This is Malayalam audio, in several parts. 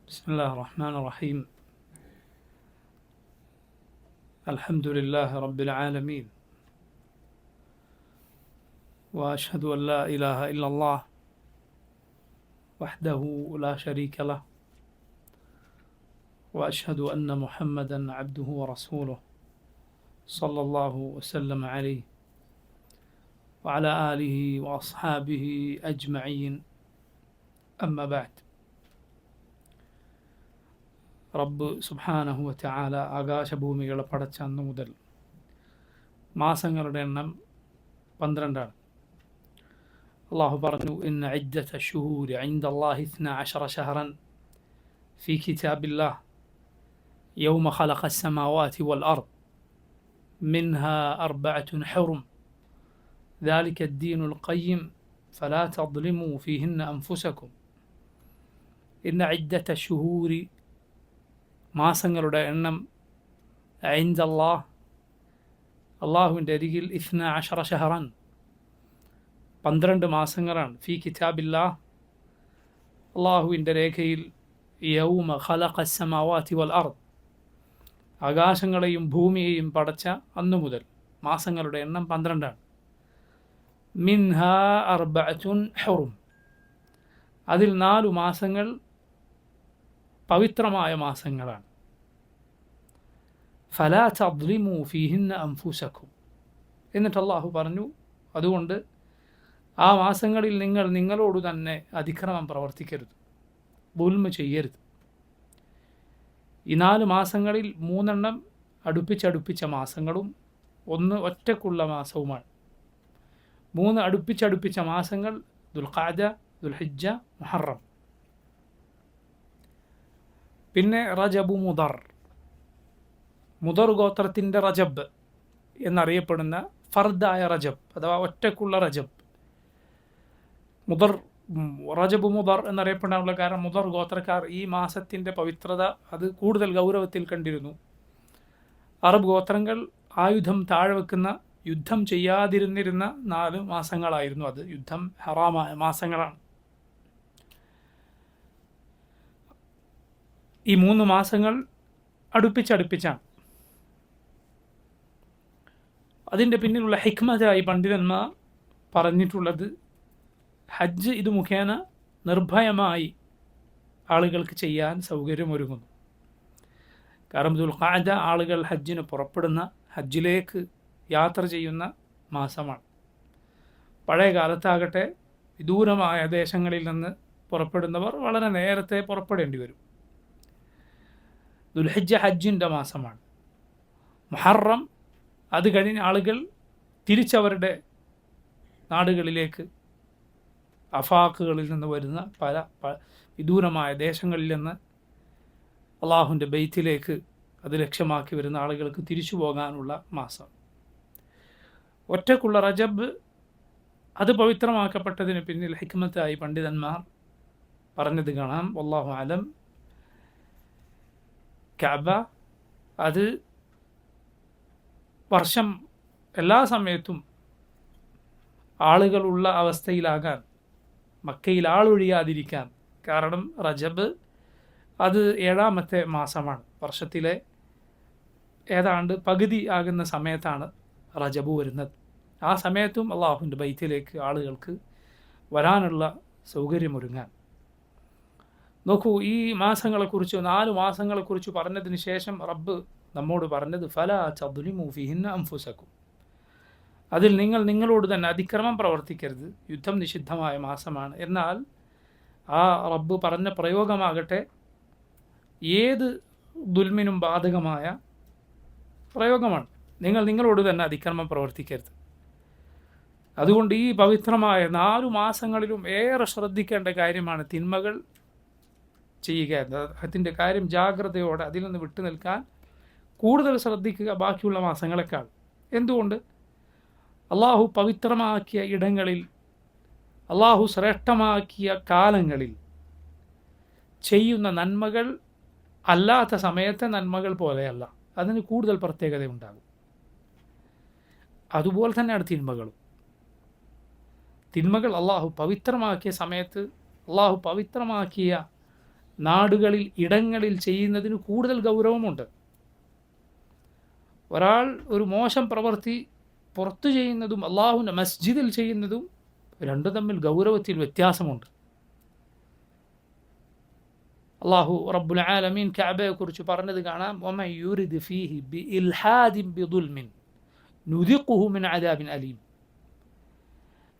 بسم الله الرحمن الرحيم. الحمد لله رب العالمين، وأشهد أن لا إله إلا الله وحده لا شريك له، وأشهد أن محمدا عبده ورسوله صلى الله وسلم عليه وعلى آله وأصحابه أجمعين. أما بعد. റബ്ബ് സുബ്ഹാനഹു വ തആല ആകാശഭൂമികളെ പടച്ച അന്നു മുതൽ മാസങ്ങളുടെ എണ്ണം 12 ആണ്. അള്ളാഹു പറഞ്ഞു, ഇന്ന ഇദ്ദത ശുഹൂരി ഇൻദല്ലാഹി 12 ശഹറൻ ഫീ കിതാബില്ലാഹ് യൗമ ഖലഖ അസ്സമാവാതി വൽ അർദ് മിൻഹാ അർബഅത്തുൻ ഹുറും ذلك الدين القيم فلا تظلموا فيهن أنفسكم. ഇന്ന ഇദ്ദത ശുഹൂരി മാസങ്ങളുടെ എണ്ണം ഇൻദല്ലാഹ് അള്ളാഹുവിൻ്റെ അരികിൽ 12 ഷഹറൻ 12 മാസങ്ങളാണ്. ഫീ കിതാബില്ലാഹ് അള്ളാഹുവിൻ്റെ രേഖയിൽ യൗമ ഖലഖ അസ്സമാവാതി വൽ അർദ് ആകാശങ്ങളെയും ഭൂമിയെയും പടച്ച അന്നു മുതൽ മാസങ്ങളുടെ എണ്ണം 12 ആണ്. മിൻഹാ അർബഅത്തുൻ ഹുറും അതിൽ 4 മാസങ്ങൾ പവിത്രമായ മാസങ്ങളാണ്. ഫലാ തദ്ലിമു ഫീഹിന്ന അൻഫുസക്കും എന്നിട്ട് അള്ളാഹു പറഞ്ഞു, അതുകൊണ്ട് ആ മാസങ്ങളിൽ നിങ്ങൾ നിങ്ങളോട് തന്നെ അതിക്രമം പ്രവർത്തിക്കരുത്, ദുൽമ് ചെയ്യരുത്. ഈ 4 മാസങ്ങളിൽ 3 അടുപ്പിച്ചടുപ്പിച്ച മാസങ്ങളും 1 ഒറ്റക്കുള്ള മാസവുമാണ്. 3 അടുപ്പിച്ചടുപ്പിച്ച മാസങ്ങൾ ദുൽഖഅദ, ദുൽഹിജ്ജ, മുഹറം. പിന്നെ റജബു മുദർ ഗോത്രത്തിൻ്റെ റജബ് എന്നറിയപ്പെടുന്ന ഫർദായ റജബ് അഥവാ ഒറ്റക്കുള്ള റജബ്. റജബു മുദർ എന്നറിയപ്പെടാനുള്ള കാരണം മുദർ ഗോത്രക്കാർ ഈ മാസത്തിൻ്റെ പവിത്രത അത് കൂടുതൽ ഗൗരവത്തിൽ കണ്ടിരുന്നു. അറബ് ഗോത്രങ്ങൾ ആയുധം താഴെ വെക്കുന്ന, യുദ്ധം ചെയ്യാതിരുന്നിരുന്ന 4 മാസങ്ങളായിരുന്നു. അത് യുദ്ധം ഹറാമായ മാസങ്ങളാണ്. ഈ 3 മാസങ്ങൾ അടുപ്പിച്ചടുപ്പിച്ചാണ്. അതിൻ്റെ പിന്നിലുള്ള ഹിക്മതായി പണ്ഡിതന്മാർ പറഞ്ഞിട്ടുള്ളത്, ഹജ്ജ് ഇത് മുഖേന നിർഭയമായി ആളുകൾക്ക് ചെയ്യാൻ സൗകര്യമൊരുങ്ങുന്നു. കാരണം ദുൽഖഅദ ആളുകൾ ഹജ്ജിന് പുറപ്പെടുന്ന, ഹജ്ജിലേക്ക് യാത്ര ചെയ്യുന്ന മാസമാണ്. പഴയ കാലത്താകട്ടെ വിദൂരമായ ദേശങ്ങളിൽ നിന്ന് പുറപ്പെടുന്നവർ വളരെ നേരത്തെ പുറപ്പെടേണ്ടി വരും. ദുൽഹിജ്ജ ഹജ്ജിൻ്റെ മാസമാണ്. മുഹറം അത് കഴിഞ്ഞ് ആളുകൾ തിരിച്ചവരുടെ നാടുകളിലേക്ക്, അഫാഖുകളിൽ നിന്ന് വരുന്ന പല വിദൂരമായ ദേശങ്ങളിൽ നിന്ന് അള്ളാഹുവിൻ്റെ ബൈത്തിലേക്ക് അത് ലക്ഷ്യമാക്കി വരുന്ന ആളുകൾക്ക് തിരിച്ചു പോകാനുള്ള മാസം. ഒറ്റക്കുള്ള റജബ് അത് പവിത്രമാക്കപ്പെട്ടതിന് പിന്നിൽ ഹിക്മത്തായി പണ്ഡിതന്മാർ പറഞ്ഞത് കാണാം. വല്ലാഹു അലം. കഅബ അത് വർഷം എല്ലാ സമയത്തും ആളുകളുള്ള അവസ്ഥയിലാകാൻ, മക്കയിൽ ആളൊഴിയാതിരിക്കാൻ, കാരണം റജബ് അത് 7ാമത്തെ മാസമാണ്. വർഷത്തിലെ ഏതാണ്ട് പകുതി ആകുന്ന സമയത്താണ് റജബ് വരുന്നത്. ആ സമയത്തും അള്ളാഹുവിൻ്റെ ബൈത്തിലേക്ക് ആളുകൾക്ക് വരാനുള്ള സൗകര്യമൊരുങ്ങാൻ. നോക്കൂ, ഈ മാസങ്ങളെക്കുറിച്ച് 4 മാസങ്ങളെക്കുറിച്ച് പറഞ്ഞതിന് ശേഷം റബ്ബ് നമ്മോട് പറഞ്ഞത്, ഫലാ തദ്ലിമു ഫീഹിന്ന അൻഫുസക്കും അതിൽ നിങ്ങൾ നിങ്ങളോട് തന്നെ അതിക്രമം പ്രവർത്തിക്കരുത്. യുദ്ധം നിഷിദ്ധമായ മാസമാണ്. എന്നാൽ ആ റബ്ബ് പറഞ്ഞ പ്രയോഗമാകട്ടെ ഏത് ദുൽമിനും ബാധകമായ പ്രയോഗമാണ്. നിങ്ങൾ നിങ്ങളോട് തന്നെ അതിക്രമം പ്രവർത്തിക്കരുത്. അതുകൊണ്ട് ഈ പവിത്രമായ 4 മാസങ്ങളിലും ഏറെ ശ്രദ്ധിക്കേണ്ട കാര്യമാണ് തിന്മകൾ ചെയ്യുക. അതിൻ്റെ കാര്യം ജാഗ്രതയോടെ അതിൽ നിന്ന് വിട്ടു നിൽക്കാൻ കൂടുതൽ ശ്രദ്ധിക്കുക ബാക്കിയുള്ള മാസങ്ങളെക്കാൾ. എന്തുകൊണ്ട്? അള്ളാഹു പവിത്രമാക്കിയ ഇടങ്ങളിൽ, അള്ളാഹു ശ്രേഷ്ഠമാക്കിയ കാലങ്ങളിൽ ചെയ്യുന്ന നന്മകൾ അല്ലാത്ത സമയത്തെ നന്മകൾ പോലെയല്ല, അതിന് കൂടുതൽ പ്രത്യേകതയുണ്ടാകും. അതുപോലെ തന്നെയാണ് തിന്മകൾ അള്ളാഹു പവിത്രമാക്കിയ സമയത്ത്, അള്ളാഹു പവിത്രമാക്കിയ നാടുകളിൽ ഇടങ്ങളിൽ ചെയ്യുന്നതിന് കൂടുതൽ ഗൗരവമുണ്ട്. ഒരാൾ ഒരു മോശം പ്രവൃത്തി പുറത്തു ചെയ്യുന്നതും അള്ളാഹുവിൻ്റെ മസ്ജിദിൽ ചെയ്യുന്നതും രണ്ടും തമ്മിൽ ഗൗരവത്തിൽ വ്യത്യാസമുണ്ട്. അള്ളാഹു റബ്ബുൽ ആലമീൻ കഅബയെക്കുറിച്ച് പറഞ്ഞത് കാണാം, വമൻ യുരിദ് ഫീഹി ബിഇൽഹാദിൻ ബിദുൽമിൻ നുദിഖുഹു മിൻ അദാബിൻ അലീം.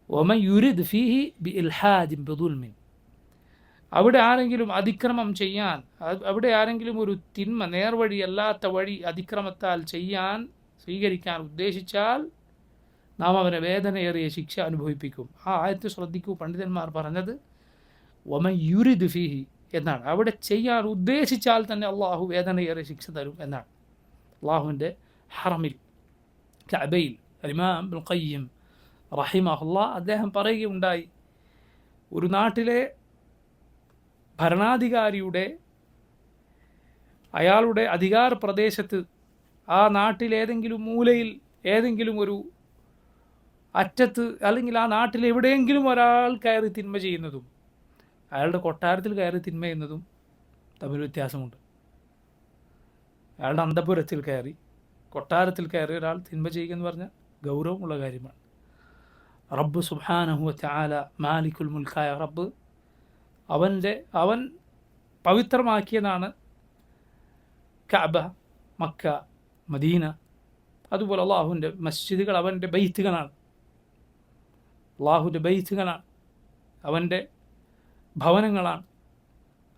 വമൻ യുരിദ് ഫീഹി ബിഇൽഹാദിൻ ബിദുൽമിൻ, അവിടെ ആരെങ്കിലും അതിക്രമം ചെയ്യാൻ, അവിടെ ആരെങ്കിലും ഒരു തിന്മ, നേർവഴിയല്ലാത്ത വഴി അതിക്രമത്താൽ സ്വീകരിക്കാൻ ഉദ്ദേശിച്ചാൽ നാം അവനെ വേദനയേറിയ ശിക്ഷ അനുഭവിപ്പിക്കും. ആ ആയത്ത് ശ്രദ്ധിക്കൂ, പണ്ഡിതന്മാർ പറഞ്ഞത് വമൻ യുരിദ് ഫീഹി എന്നാണ്. അവിടെ ചെയ്യാൻ ഉദ്ദേശിച്ചാൽ തന്നെ അള്ളാഹു വേദനയേറിയ ശിക്ഷ തരും എന്നാണ്. അള്ളാഹുവിൻ്റെ ഹറമിൽ കഅബയിൽ ഇമാം ഇബ്നുൽ ഖയ്യിം റഹിമഹുല്ലാഹ് അദ്ദേഹം പറയുകയുണ്ടായി, ഒരു നാട്ടിലെ ഭരണാധികാരിയുടെ അയാളുടെ അധികാര പ്രദേശത്ത് ആ നാട്ടിലേതെങ്കിലും മൂലയിൽ ഏതെങ്കിലും ഒരു അറ്റത്ത് അല്ലെങ്കിൽ ആ നാട്ടിൽ എവിടെയെങ്കിലും ഒരാൾ കയറി തിന്മ ചെയ്യുന്നതും അയാളുടെ കൊട്ടാരത്തിൽ കയറി തിന്മ ചെയ്യുന്നതും തമ്മിൽ വ്യത്യാസമുണ്ട്. അയാളുടെ അന്തപുരത്തിൽ കയറി കൊട്ടാരത്തിൽ കയറി ഒരാൾ തിന്മ ചെയ്യുക എന്ന് പറഞ്ഞാൽ ഗൗരവമുള്ള കാര്യമാണ്. റബ്ബ് സുബ്ഹാനഹു വ തആല മാലിക്കുൽ മുൽക്കായ റബ്ബ് അവൻ പവിത്രമാക്കിയതാണ് കഅബ, മക്ക, മദീന. അതുപോലെ അള്ളാഹുവിൻ്റെ മസ്ജിദുകൾ അവൻ്റെ ബൈത്തുകളാണ്. അള്ളാഹുവിൻ്റെ ബൈത്തുകളാണ്, അവൻ്റെ ഭവനങ്ങളാണ്.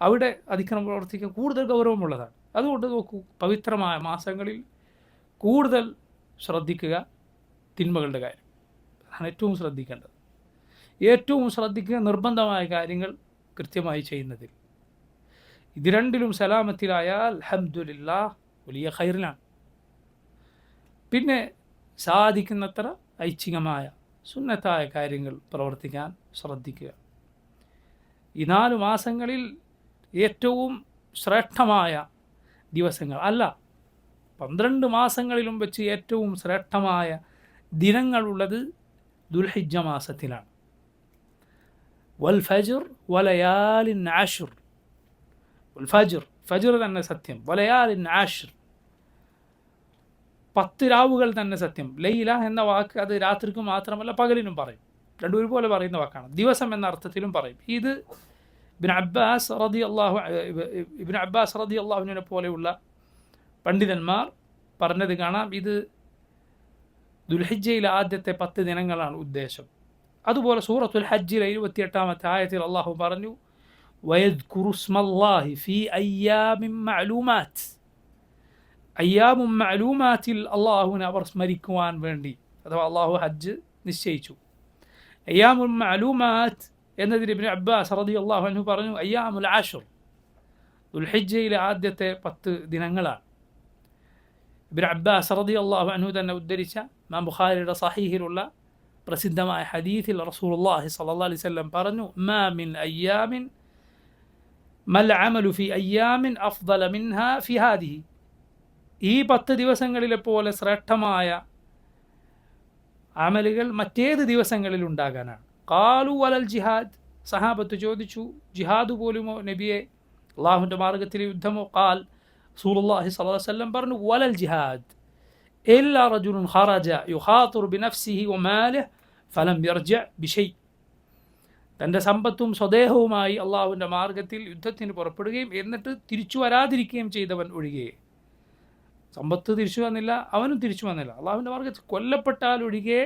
അവിടെ അതിക്രമം പ്രവർത്തിക്കാൻ കൂടുതൽ ഗൗരവമുള്ളതാണ്. അതുകൊണ്ട് നോക്കൂ, പവിത്രമായ മാസങ്ങളിൽ കൂടുതൽ ശ്രദ്ധിക്കുക തിന്മകളുടെ കാര്യം. അതാണ് ഏറ്റവും ശ്രദ്ധിക്കേണ്ടത്. ഏറ്റവും ശ്രദ്ധിക്കുക നിർബന്ധമായ കാര്യങ്ങൾ കൃത്യമായി ചെയ്യുന്നതിൽ. ഇത് രണ്ടിലും സലാമത്തിലായാൽ അൽഹംദുലില്ലാഹ് വലിയ ഖൈറിലാണ്. പിന്നെ സാധിക്കുന്നത്ര ഐച്ഛികമായ സുന്നത്തായ കാര്യങ്ങൾ പ്രവർത്തിക്കാൻ ശ്രദ്ധിക്കുക. ഈ 4 മാസങ്ങളിൽ ഏറ്റവും ശ്രേഷ്ഠമായ ദിവസങ്ങൾ അല്ല, 12 മാസങ്ങളിലും വെച്ച് ഏറ്റവും ശ്രേഷ്ഠമായ ദിനങ്ങളുള്ളത് ദുൽഹിജ്ജ മാസത്തിലാണ്. വൽ ഫജ്ർ വലയാലിൻ അശ്ർ, വൽ ഫജ്ർ തന്നെ സത്യം, വലയാലിൻ അശ്ർ 10 രാവുകൾ തന്നെ സത്യം. ലൈല എന്ന വാക്ക് അത് രാത്രിക്ക് മാത്രമല്ല പകലിനും പറയും, രണ്ടും ഒരുപോലെ പറയുന്ന വാക്കാണ്. ദിവസം എന്ന അർത്ഥത്തിലും പറയും. ഇത് ഇബ്നു അബ്ബാസ് റളിയല്ലാഹുവിനെ പോലെയുള്ള പണ്ഡിതന്മാർ പറഞ്ഞത് കാണാം. ഇത് ദുൽഹിജ്ജയിലെ ആദ്യത്തെ 10 ദിനങ്ങളാണ് ഉദ്ദേശം. അതുപോലെ സൂറത്തുൽ ഹജ്ജിലെ 28-ാമത്തെ ആയത്തിൽ അള്ളാഹു പറഞ്ഞു, വയദ്കുറു സ്മല്ലാഹി ഫീ അയ്യാമിൻ മഅലൂമാത്ത്. അയ്യാമും മഅലൂമാത്തിൽ അള്ളാഹുവിനെ അവർ സ്മരിക്കുവാൻ വേണ്ടി, അഥവാ അള്ളാഹു ഹജ്ജ് നിശ്ചയിച്ചു. അയ്യാമുൽ മഅലൂമാത്ത് എന്നതിന് ഇബ്നു അബ്ബാസ് റളിയല്ലാഹു അൻഹു പറഞ്ഞു, അയ്യാമുൽ അശ്ർ ദുൽഹിജ്ജയിലെ ആദ്യത്തെ 10 ദിനങ്ങളാണ്. ഇബ്നു അബ്ബാസ് റളിയല്ലാഹു അൻഹു തന്നെ ഉദ്ധരിച്ച ഇമാം ബുഖാരിയുടെ സഹീഹിലുള്ള പ്രസിദ്ധമായ ഹദീസിൽ റസൂലുള്ളാഹി സ്വല്ലല്ലാഹു അലൈഹി വസല്ലം പറഞ്ഞു, മാ മിൻ അയ്യാമിൻ മൽ അമലു ഫി അയ്യാമിൻ അഫ്ദല മിൻഹാ ഫി ഹാദിഹി. ഈ 10 ദിവസങ്ങളിലെ പോലെ ശ്രേഷ്ഠമായ അമലുകൾ മറ്റേത് ദിവസങ്ങളിൽ ഉണ്ടാകാനാണ്. ഖാലു വലൽ ജിഹാദ്, സഹാബത്ത് ചോദിച്ചു, ജിഹാദ് പോലുമോ നബിയെ, അള്ളാഹുവിൻ്റെ മാർഗത്തിലെ യുദ്ധമോ? ഖാൽ, റസൂലുള്ളാഹി സ്വല്ലല്ലാഹു അലൈഹി വസല്ലം പറഞ്ഞു, വലൽ ജിഹാദ് ഇല്ലാ റജുലുൻ ഖറജ യുഖാതിറു ബിനഫ്സിഹി വമാലിഹി ഫലം യർജഅ ബിശൈ. തൻ്റെ സമ്പത്തും സ്വദേഹവുമായി അള്ളാഹുവിൻ്റെ മാർഗത്തിൽ യുദ്ധത്തിന് പുറപ്പെടുകയും എന്നിട്ട് തിരിച്ചു വരാതിരിക്കുകയും ചെയ്തവൻ ഒഴികെ. സമ്പത്ത് തിരിച്ചു വന്നില്ല, അവനും തിരിച്ചു വന്നില്ല, അള്ളാഹുവിൻ്റെ മാർഗത്തിൽ കൊല്ലപ്പെട്ടാൽ ഒഴികെ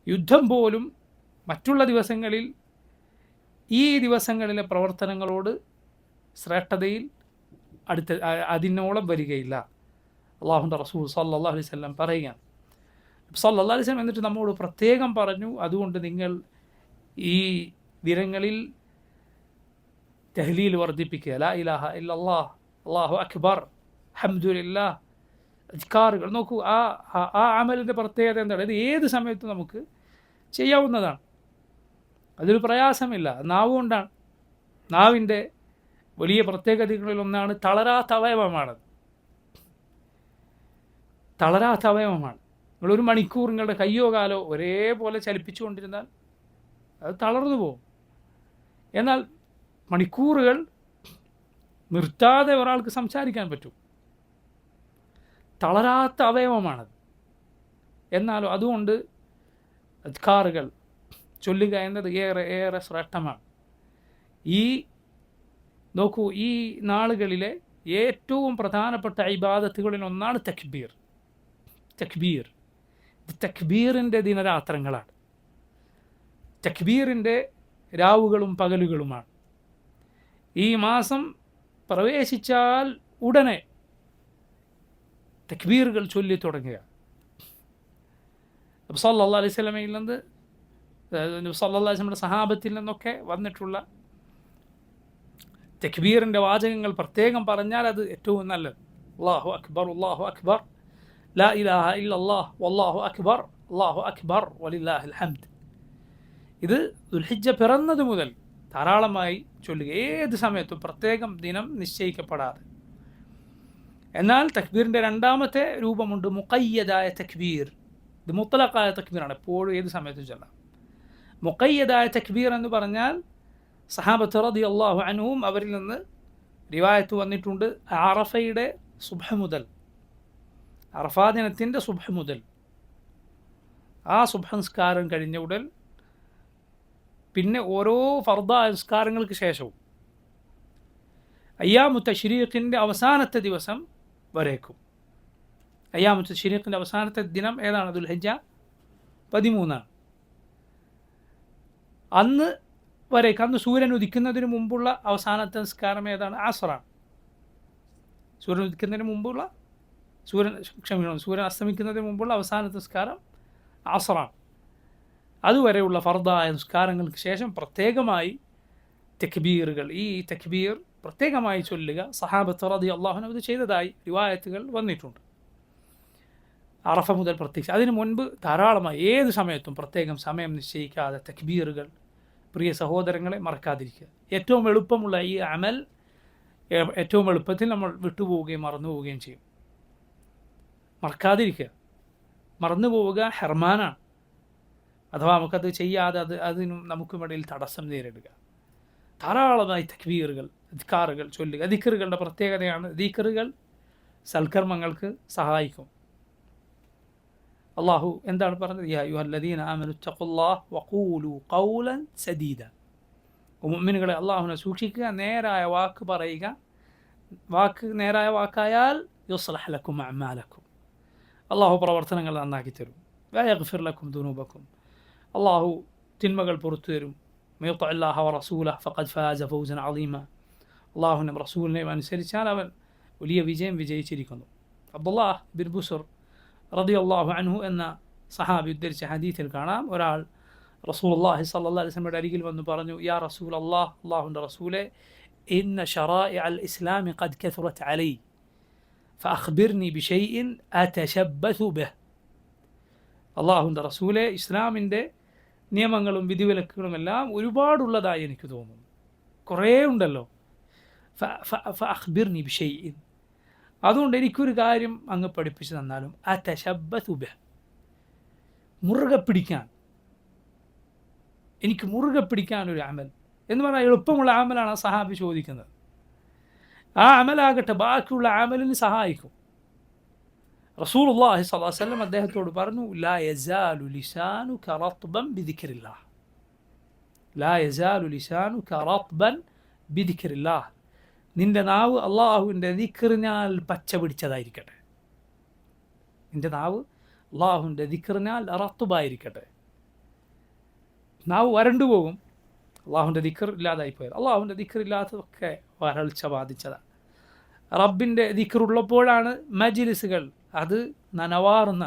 യുദ്ധം പോലും മറ്റുള്ള ദിവസങ്ങളിൽ ഈ ദിവസങ്ങളിലെ പ്രവർത്തനങ്ങളോട് ശ്രേഷ്ഠതയിൽ അതിനോളം വരികയില്ല. അള്ളാഹുവിൻ്റെ റസൂൽ സല്ലല്ലാഹു അലൈഹി വസല്ലം പറയുകയാണ്. സല്ലല്ലാഹു അലൈഹി വസല്ലം എന്നിട്ട് നമ്മോട് പ്രത്യേകം പറഞ്ഞു, അതുകൊണ്ട് നിങ്ങൾ ഈ ദിനങ്ങളിൽ തഹ്ലീൽ വർദ്ധിപ്പിക്കുക, ലാ ഇലാഹ ഇല്ലല്ലാഹ്, അല്ലാഹു അക്ബർ, അൽഹംദുലില്ലാഹ്, അദ്കാറുകൾ. നോക്കൂ, ആ അമലിൻ്റെ പ്രത്യേകത എന്താണ്? ഇത് ഏത് സമയത്തും നമുക്ക് ചെയ്യാവുന്നതാണ്, അതൊരു പ്രയാസമില്ല. നാവ് കൊണ്ടാണ്. നാവിൻ്റെ വലിയ പ്രത്യേകതകളിലൊന്നാണ് തളരാത്ത അവയവമാണത്. തളരാത്ത അവയവമാണ്. നിങ്ങളൊരു മണിക്കൂർ നിങ്ങളുടെ കയ്യോ കാലോ ഒരേപോലെ ചലിപ്പിച്ചുകൊണ്ടിരുന്നാൽ അത് തളർന്നു പോകും. എന്നാൽ മണിക്കൂറുകൾ നിർത്താതെ ഒരാൾക്ക് സംസാരിക്കാൻ പറ്റും. തളരാത്ത അവയവമാണത്. എന്നാലും അതുകൊണ്ട് അദ്കാറുകൾ ചൊല്ലുക എന്നത് ഏറെ ഏറെ ശ്രേഷ്ഠമാണ്. നോക്കൂ, ഈ നാളുകളിലെ ഏറ്റവും പ്രധാനപ്പെട്ട ഇബാദത്തുകളിൽ ഒന്നാണ് തക്ബീർ. ഇത് തക്ബീറിൻ്റെ ദിനരാത്രങ്ങളാണ്. തക്ബീറിൻ്റെ രാവുകളും പകലുകളുമാണ്. ഈ മാസം പ്രവേശിച്ചാൽ ഉടനെ തക്ബീറുകൾ ചൊല്ലി തുടങ്ങുക. നബി സല്ലല്ലാഹു അലൈഹി വസല്ലമയിൽ നിന്ന്, നബി സല്ലല്ലാഹു അലൈഹി വസല്ലമയുടെ സഹാബത്തിൽ നിന്നൊക്കെ വന്നിട്ടുള്ള തക്ബീറിൻ്റെ വാചകങ്ങൾ പ്രത്യേകം പറഞ്ഞാൽ അത് ഏറ്റവും നല്ലത്. അല്ലാഹു അക്ബർ, അല്ലാഹു അക്ബർ, ലാ ഇലാഹ ഇല്ലല്ലാഹ്, വല്ലാഹു അക്ബർ, അല്ലാഹു അക്ബർ, വലില്ലാഹിൽ ഹംദ്. ഇത് ദുൽഹിജ്ജ പിറന്നത് മുതൽ ധാരാളമായി ചൊല്ലുക, ഏത് സമയത്തും, പ്രത്യേകം ദിനം നിശ്ചയിക്കപ്പെടാതെ. എന്നാൽ തക്ബീറിൻ്റെ രണ്ടാമത്തെ രൂപമുണ്ട്, മുഖയ്യദായ തക്ബീർ. ഇത് മുത്തലഖായ തക്ബീറാണ്, എപ്പോഴും ഏത് സമയത്തും ചൊല്ലാം. മുഖയ്യദായ തക്ബീർ എന്ന് പറഞ്ഞാൽ സഹാബത്ത് റളിയല്ലാഹു അൻഹും അവരിൽ നിന്ന് റിവായത്ത് വന്നിട്ടുണ്ട്, അറഫയുടെ സുബ്ഹ് മുതൽ, അറഫാ ദിനത്തിൻ്റെ സുബ്ഹ് മുതൽ, ആ സുബ്ഹ് നിസ്കാരം കഴിഞ്ഞ ഉടൻ പിന്നെ ഓരോ ഫർദായ നിസ്കാരങ്ങൾക്ക് ശേഷവും അയ്യാമു തശ്രീഖിൻ്റെ അവസാനത്തെ ദിവസം വരേക്കും. അയ്യാമു തശ്രീഖിൻ്റെ അവസാനത്തെ ദിനം ഏതാണ്? ദുൽഹിജ്ജ 13. അന്ന് വരേക്ക്, അന്ന് സൂര്യൻ ഉദിക്കുന്നതിന് മുമ്പുള്ള അവസാനത്തെ നിസ്കാരം ഏതാണ്? അസ്റാണ്. സൂര്യൻ ഉദിക്കുന്നതിന് മുമ്പുള്ള സൂര്യൻ അസ്തമിക്കുന്നതിന് മുമ്പുള്ള അവസാനത്തെ നിസ്കാരം അസ്റാണ്. അതുവരെയുള്ള ഫർദായ നിസ്കാരങ്ങൾക്ക് ശേഷം പ്രത്യേകമായി തക്ബീറുകൾ, ഈ തക്ബീർ പ്രത്യേകമായി ചൊല്ലുക. സഹാബത്ത് റളിയല്ലാഹു അൻഹു ഇത് ചെയ്തതായി റിവായത്തുകൾ വന്നിട്ടുണ്ട്. അറഫ മുതൽ പ്രത്യേകിച്ച്. അതിനു മുൻപ് ധാരാളമായി ഏത് സമയത്തും പ്രത്യേകം സമയം നിശ്ചയിക്കാതെ തക്ബീറുകൾ, പ്രിയ സഹോദരങ്ങളെ, മറക്കാതിരിക്കുക. ഏറ്റവും എളുപ്പമുള്ള ഈ അമൽ ഏറ്റവും എളുപ്പത്തിൽ നമ്മൾ വിട്ടുപോവുകയും മറന്നു പോവുകയും ചെയ്യും. മറക്കാതിരിക്കുക. മറന്നു പോവുക ഹെർമാനാണ്. അഥവാ നമുക്കത് ചെയ്യാതെ അതിനും നമുക്കുമിടയിൽ തടസ്സം നേരിടുക. ധാരാളമായി തക്ബീറുകൾ, ദിക്റുകൾ ചൊല്ലുക. ദിക്റുകളുടെ പ്രത്യേകതയാണ്, ദിക്റുകൾ സൽക്കർമ്മങ്ങൾക്ക് സഹായിക്കും. അള്ളാഹു എന്താണ് പറഞ്ഞത്? യാ അയ്യുഹല്ലദീന ആമനു തഖുല്ലാഹ വഖൂലു ഖൗലൻ സദീദ. മുഅ്മിനുകളെ, അള്ളാഹുവിനെ സൂക്ഷിക്കുക, നേരായ വാക്ക് പറയുക. വാക്ക് നേരായ വാക്കായാൽ യുസ്ലഹ് ലക്കും അഅമാലക്കും, അള്ളാഹു പ്രവർത്തനങ്ങൾ നന്നാക്കി തരും. വയഗ്ഫിർ ലക്കും ദുനൂബക്കും, അള്ളാഹു തിന്മകൾ പുറത്തു തരും. മയുത്തി അല്ലാഹ വറസൂലഹു ഫഖദ് ഫാസ ഫൗസൻ അളീമ. അള്ളാഹുവിനെയും റസൂലിനെയും അനുസരിച്ചാൽ അവൻ വലിയ വിജയം വിജയിച്ചിരിക്കുന്നു. അബ്ദുല്ലാഹ് ബിൻ ബുസ്ർ റളിയല്ലാഹു അൻഹു എന്ന സഹാബി ഉദ്ധരിച്ച ഹദീസിൽ കാണാം, ഒരാൾ റസൂലുള്ളാഹി സ്വല്ലല്ലാഹു അലൈഹി വസല്ലമയുടെ അരികിൽ വന്ന് പറഞ്ഞു, യാ റസൂലല്ലാഹ്, അള്ളാഹുവിൻ്റെ റസൂലെ, ഇന്ന ശറാഇഅ അൽ ഇസ്ലാമി ഖദ് കഥറത് അലൈ ഫഅഖ്ബിർനി ബിശൈഇൻ അതശബ്ബസു ബിഹ്. അള്ളാഹുവിൻ്റെ റസൂലെ, ഇസ്ലാമിൻ്റെ നിയമങ്ങളും വിധിവിലക്കുകളുമെല്ലാം ഒരുപാടുള്ളതായി എനിക്ക് തോന്നുന്നു, കുറേ ഉണ്ടല്ലോ. ഫഅഖ്ബിർനി ബിശൈഇൻ, അതുകൊണ്ട് എനിക്കൊരു കാര്യം അങ്ങ് പഠിപ്പിച്ചു തന്നാലും. അതശബ്ബസു ബിഹ്, മുറുകെ പിടിക്കാൻ, എനിക്ക് മുറുകെ പിടിക്കാനൊരു അമൽ എന്ന് പറഞ്ഞാൽ എളുപ്പമുള്ള അമലാണ് ആ സഹാബി ചോദിക്കുന്നത്. ആ അമലാകട്ടെ ബാക്കിയുള്ള അമലിന് സഹായിക്കും. റസൂലുള്ളാഹി സ്വല്ലല്ലാഹു അലൈഹി വസല്ലം അദ്ദേഹത്തോട് പറഞ്ഞു, ലാ യസാലു ലിസാനുക റത്ബൻ ബിദിക്രില്ലാഹ്, ലാ യസാലു ലിസാനുക റത്ബൻ ബിദിക്രില്ലാഹ്, നിന്റെ നാവ് അള്ളാഹുവിൻ്റെ ദിക്റിനാൽ പച്ച പിടിച്ചതായിരിക്കട്ടെ. നിന്റെ നാവ് അള്ളാഹുവിൻ്റെ ദിക്റിനാൽ റത്തുബായിരിക്കട്ടെ. നാവ് വരണ്ടു പോകും, അള്ളാഹുവിൻ്റെ ദിക്ർ ഇല്ലാതായിപ്പോയത്. അള്ളാഹുവിൻ്റെ ദിക്ർ ഇല്ലാത്തതൊക്കെ വരൾച്ച ബാധിച്ചതാണ്. റബ്ബിൻ്റെ ദിക്റുള്ളപ്പോഴാണ് മജ്ലിസുകൾ അത് നനവാർന്ന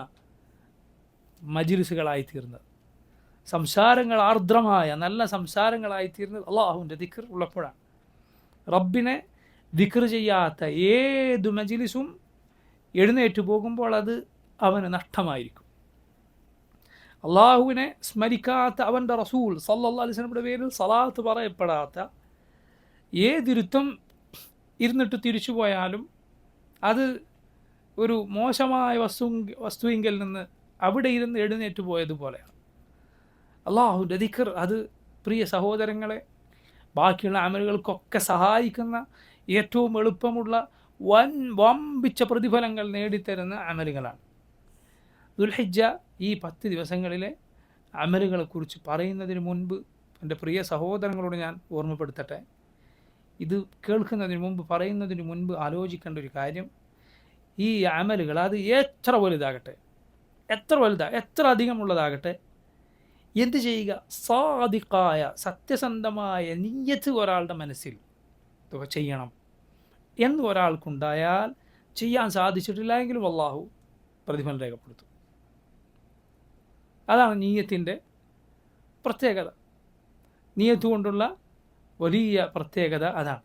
മജ്ലിസുകളായിത്തീർന്നത്. സംസാരങ്ങൾ ആർദ്രമായ നല്ല സംസാരങ്ങളായിത്തീർന്നത് അള്ളാഹുവിൻ്റെ ദിക്ർ ഉള്ളപ്പോഴാണ്. റബ്ബിനെ ദിക്ർ ചെയ്യാത്ത ഏതു മജ്ലിസും എഴുന്നേറ്റ് പോകുമ്പോൾ അത് അവന് നഷ്ടമായിരിക്കും. അള്ളാഹുവിനെ സ്മരിക്കാത്ത, അവൻ്റെ റസൂൽ സല്ലല്ലാഹു അലൈഹി വസല്ലമയുടെ പേരിൽ സലാത്ത് പറയപ്പെടാത്ത ഏതിരുത്തം ഇരുന്നിട്ട് തിരിച്ചു പോയാലും അത് ഒരു മോശമായ വസ്തുവിങ്കിൽ നിന്ന് അവിടെ ഇരുന്ന് എഴുന്നേറ്റ് പോയതുപോലെയാണ്. അള്ളാഹുവിൻ്റെ ദിക്ർ അത് പ്രിയ സഹോദരങ്ങളെ ബാക്കിയുള്ള അമലുകൾക്കൊക്കെ സഹായിക്കുന്ന ഏറ്റവും എളുപ്പമുള്ള വമ്പിച്ച പ്രതിഫലങ്ങൾ നേടിത്തരുന്ന അമലുകളാണ്. ദുൽഹിജ്ജ ഈ 10 ദിവസങ്ങളിലെ അമലുകളെക്കുറിച്ച് പറയുന്നതിന് മുൻപ് എൻ്റെ പ്രിയ സഹോദരങ്ങളോട് ഞാൻ ഓർമ്മപ്പെടുത്തട്ടെ, ഇത് കേൾക്കുന്നതിന് മുമ്പ്, പറയുന്നതിന് മുൻപ് ആലോചിക്കേണ്ട ഒരു കാര്യം, ഈ അമലുകൾ അത് എത്ര വലുതാകട്ടെ, എത്ര അധികമുള്ളതാകട്ടെ, എന്ത് ചെയ്യുക? സാദിഖായ സത്യസന്ധമായ നിയ്യത്ത് ഒരാളുടെ മനസ്സിൽ ചെയ്യണം എന്ന് ഒരാൾക്കുണ്ടായാൽ, ചെയ്യാൻ സാധിച്ചിട്ടില്ല എങ്കിലും അല്ലാഹു പ്രതിഫലം രേഖപ്പെടുത്തും. അതാണ് നിയ്യത്തിൻ്റെ പ്രത്യേകത. നിയ്യത്ത് കൊണ്ടുള്ള വലിയ പ്രത്യേകത അതാണ്.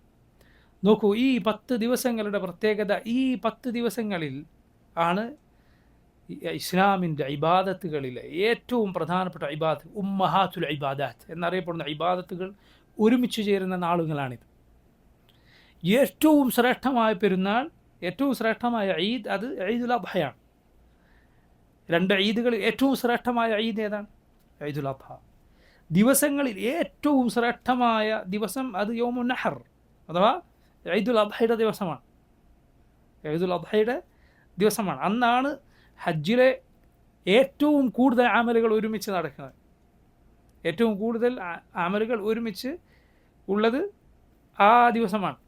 നോക്കൂ, ഈ 10 ദിവസങ്ങളുടെ പ്രത്യേകത, ഈ 10 ദിവസങ്ങളിൽ ആണ് ഇസ്ലാമിൻ്റെ ഇബാദത്തുകളിലെ ഏറ്റവും പ്രധാനപ്പെട്ട ഇബാദത്ത്, ഉമ്മഹാത്തുൽ ഇബാദാത്ത് എന്നറിയപ്പെടുന്ന ഇബാദത്തുകൾ ഒരുമിച്ച് ചേരുന്ന നാളുകളാണിത്. ഏറ്റവും ശ്രേഷ്ഠമായ പെരുന്നാൾ, ഏറ്റവും ശ്രേഷ്ഠമായ ഈദ് അത് ഈദുൽ അദ്ഹയാണ്. 2 ഈദുകളിൽ ഏറ്റവും ശ്രേഷ്ഠമായ ഈദ് ഏതാണ്? ഈദുൽ അദ്ഹ. ദിവസങ്ങളിൽ ഏറ്റവും ശ്രേഷ്ഠമായ ദിവസം അത് യൗമുൻ നഹർ അഥവാ ഈദുൽ അദ്ഹയുടെ ദിവസമാണ്. ഈദുൽ അദ്ഹയുടെ ദിവസമാണ്. അന്നാണ് ഹജ്ജിലെ ഏറ്റവും കൂടുതൽ അമലുകൾ ഒരുമിച്ച് നടക്കുന്നത്. ഏറ്റവും കൂടുതൽ അമലുകൾ ഒരുമിച്ച് ഉള്ളത് ആ ദിവസമാണ്.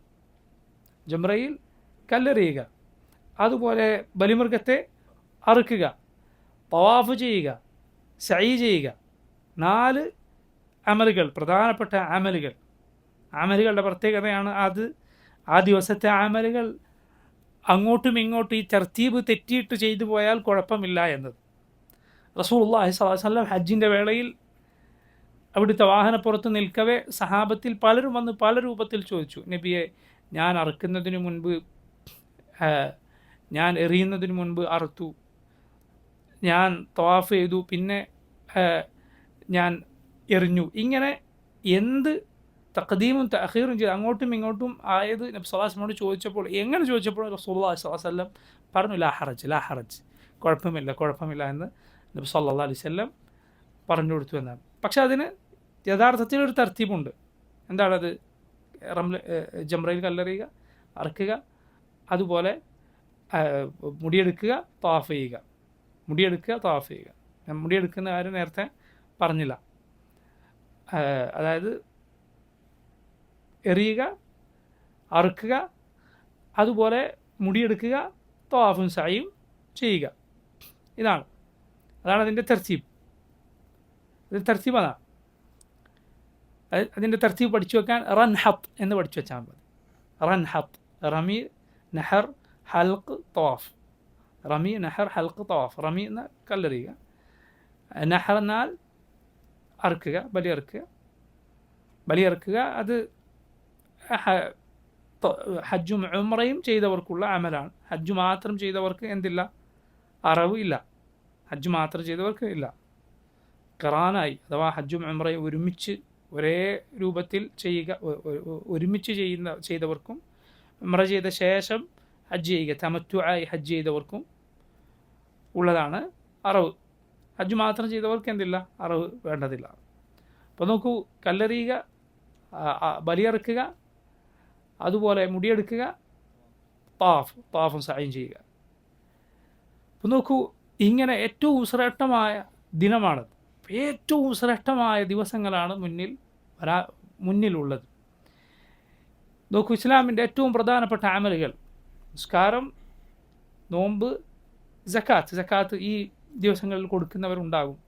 ജംറയിൽ കല്ലെറിയുക, അതുപോലെ ബലിമൃഗത്തെ അറുക്കുക, തവാഫ് ചെയ്യുക, സഈ ചെയ്യുക, 4 അമലുകൾ, പ്രധാനപ്പെട്ട അമലുകളുടെ പ്രത്യേകതയാണ് അത്. ആ ദിവസത്തെ അമലുകൾ അങ്ങോട്ടും ഇങ്ങോട്ടും ഈ തർത്തീബ് തെറ്റിയിട്ട് ചെയ്തു പോയാൽ കുഴപ്പമില്ല എന്നത്. റസൂലുള്ളാഹി സ്വല്ലല്ലാഹു അലൈഹി വസല്ലം ഹജ്ജിൻ്റെ വേളയിൽ അവിടുത്തെ വാഹനപ്പുറത്ത് നിൽക്കവേ സഹാബത്തിൽ പലരും വന്ന് പല രൂപത്തിൽ ചോദിച്ചു, നബിയെ, ഞാൻ അറുക്കുന്നതിന് മുൻപ്, ഞാൻ എറിയുന്നതിന് മുൻപ് അറുത്തു, ഞാൻ തവാഫ് ചെയ്തു, പിന്നെ ഞാൻ എറിഞ്ഞു, ഇങ്ങനെ എന്ത് തഖദീമും തഅഖീറും ചെയ്ത് അങ്ങോട്ടും ഇങ്ങോട്ടും ആയത് നബി സ്വല്ലല്ലാഹു അലൈഹി വസല്ലമയോട് ചോദിച്ചപ്പോൾ, എങ്ങനെ ചോദിച്ചപ്പോൾ റസൂലുള്ളാഹി സ്വല്ലല്ലാഹു അലൈഹി വസല്ലം പറഞ്ഞു, ലാ ഹറജ്, കുഴപ്പമില്ല എന്ന് നബി സ്വല്ലല്ലാഹു അലൈഹി വസല്ലം പറഞ്ഞു കൊടുത്തു എന്നാണ്. പക്ഷെ അതിന് യഥാർത്ഥത്തിൽ ഒരു തർത്തീബുണ്ട്. എന്താണത്? ജംറയിൽ കല്ലെറിയുക, അറക്കുക, അതുപോലെ മുടിയെടുക്കുക, തവാഫ് ചെയ്യുക. ഞാൻ മുടിയെടുക്കുന്ന കാര്യം നേരത്തെ പറഞ്ഞില്ല. അതായത് എറിയുക, അറുക്കുക, അതുപോലെ മുടിയെടുക്കുക, തവാഫും സഅയും ചെയ്യുക. അതാണ് അതിൻ്റെ തർത്തീബ്. അതാണ്. അതിൻ്റെ തർത്തീബ് പഠിച്ചു വെക്കാൻ റൻഹത്ത് എന്ന് പഠിച്ചു വെച്ചാൽ മതി. റൻഹത്ത്, റമി, നഹർ, ഹൽക്ക്, തവാഫ്. റമി, നഹർ, ഹൽക്ക്, തവാഫ്. റമി എന്ന കല്ലെറിയുക, നഹർ എന്നാൽ അറുക്കുക, ബലിയറുക്കുക. അത് ഹജ്ജും ഉംറയും ചെയ്തവർക്കുള്ള അമലാണ്. ഹജ്ജ് മാത്രം ചെയ്തവർക്ക് എന്തില്ല? അറവ് ഇല്ല. ഹജ്ജ് മാത്രം ചെയ്തവർക്ക് ഇല്ല. ഖിറാനായി അഥവാ ഹജ്ജും ഉംറയും ഒരുമിച്ച് ഒരേ രൂപത്തിൽ ഒരുമിച്ച് ചെയ്തവർക്കും, ഉംറ ചെയ്ത ശേഷം ഹജ്ജ് ചെയ്യുക, തമത്തുആയി ഹജ്ജ് ചെയ്തവർക്കും ഉള്ളതാണ് അറവ്. ഹജ്ജ് മാത്രം ചെയ്തവർക്ക് എന്തില്ല? അറവ് വേണ്ടതില്ല. അപ്പോൾ നോക്കൂ, കല്ലെറിയുക, ബലിയറുക്കുക, അതുപോലെ മുടിയെടുക്കുക, തവാഫും സഅയും ചെയ്യുക. അപ്പോൾ നോക്കൂ, ഇങ്ങനെ ഏറ്റവും ശ്രേഷ്ഠമായ ദിനമാണത്. ഏറ്റവും ശ്രേഷ്ഠമായ ദിവസങ്ങളാണ് മുന്നിലുള്ളത്. നോക്കൂ, ഇസ്ലാമിൻ്റെ ഏറ്റവും പ്രധാനപ്പെട്ട അമലുകൾ നിസ്കാരം, നോമ്പ്, സക്കാത്ത് ഈ ദിവസങ്ങളിൽ കൊടുക്കുന്നവരുണ്ടാകും.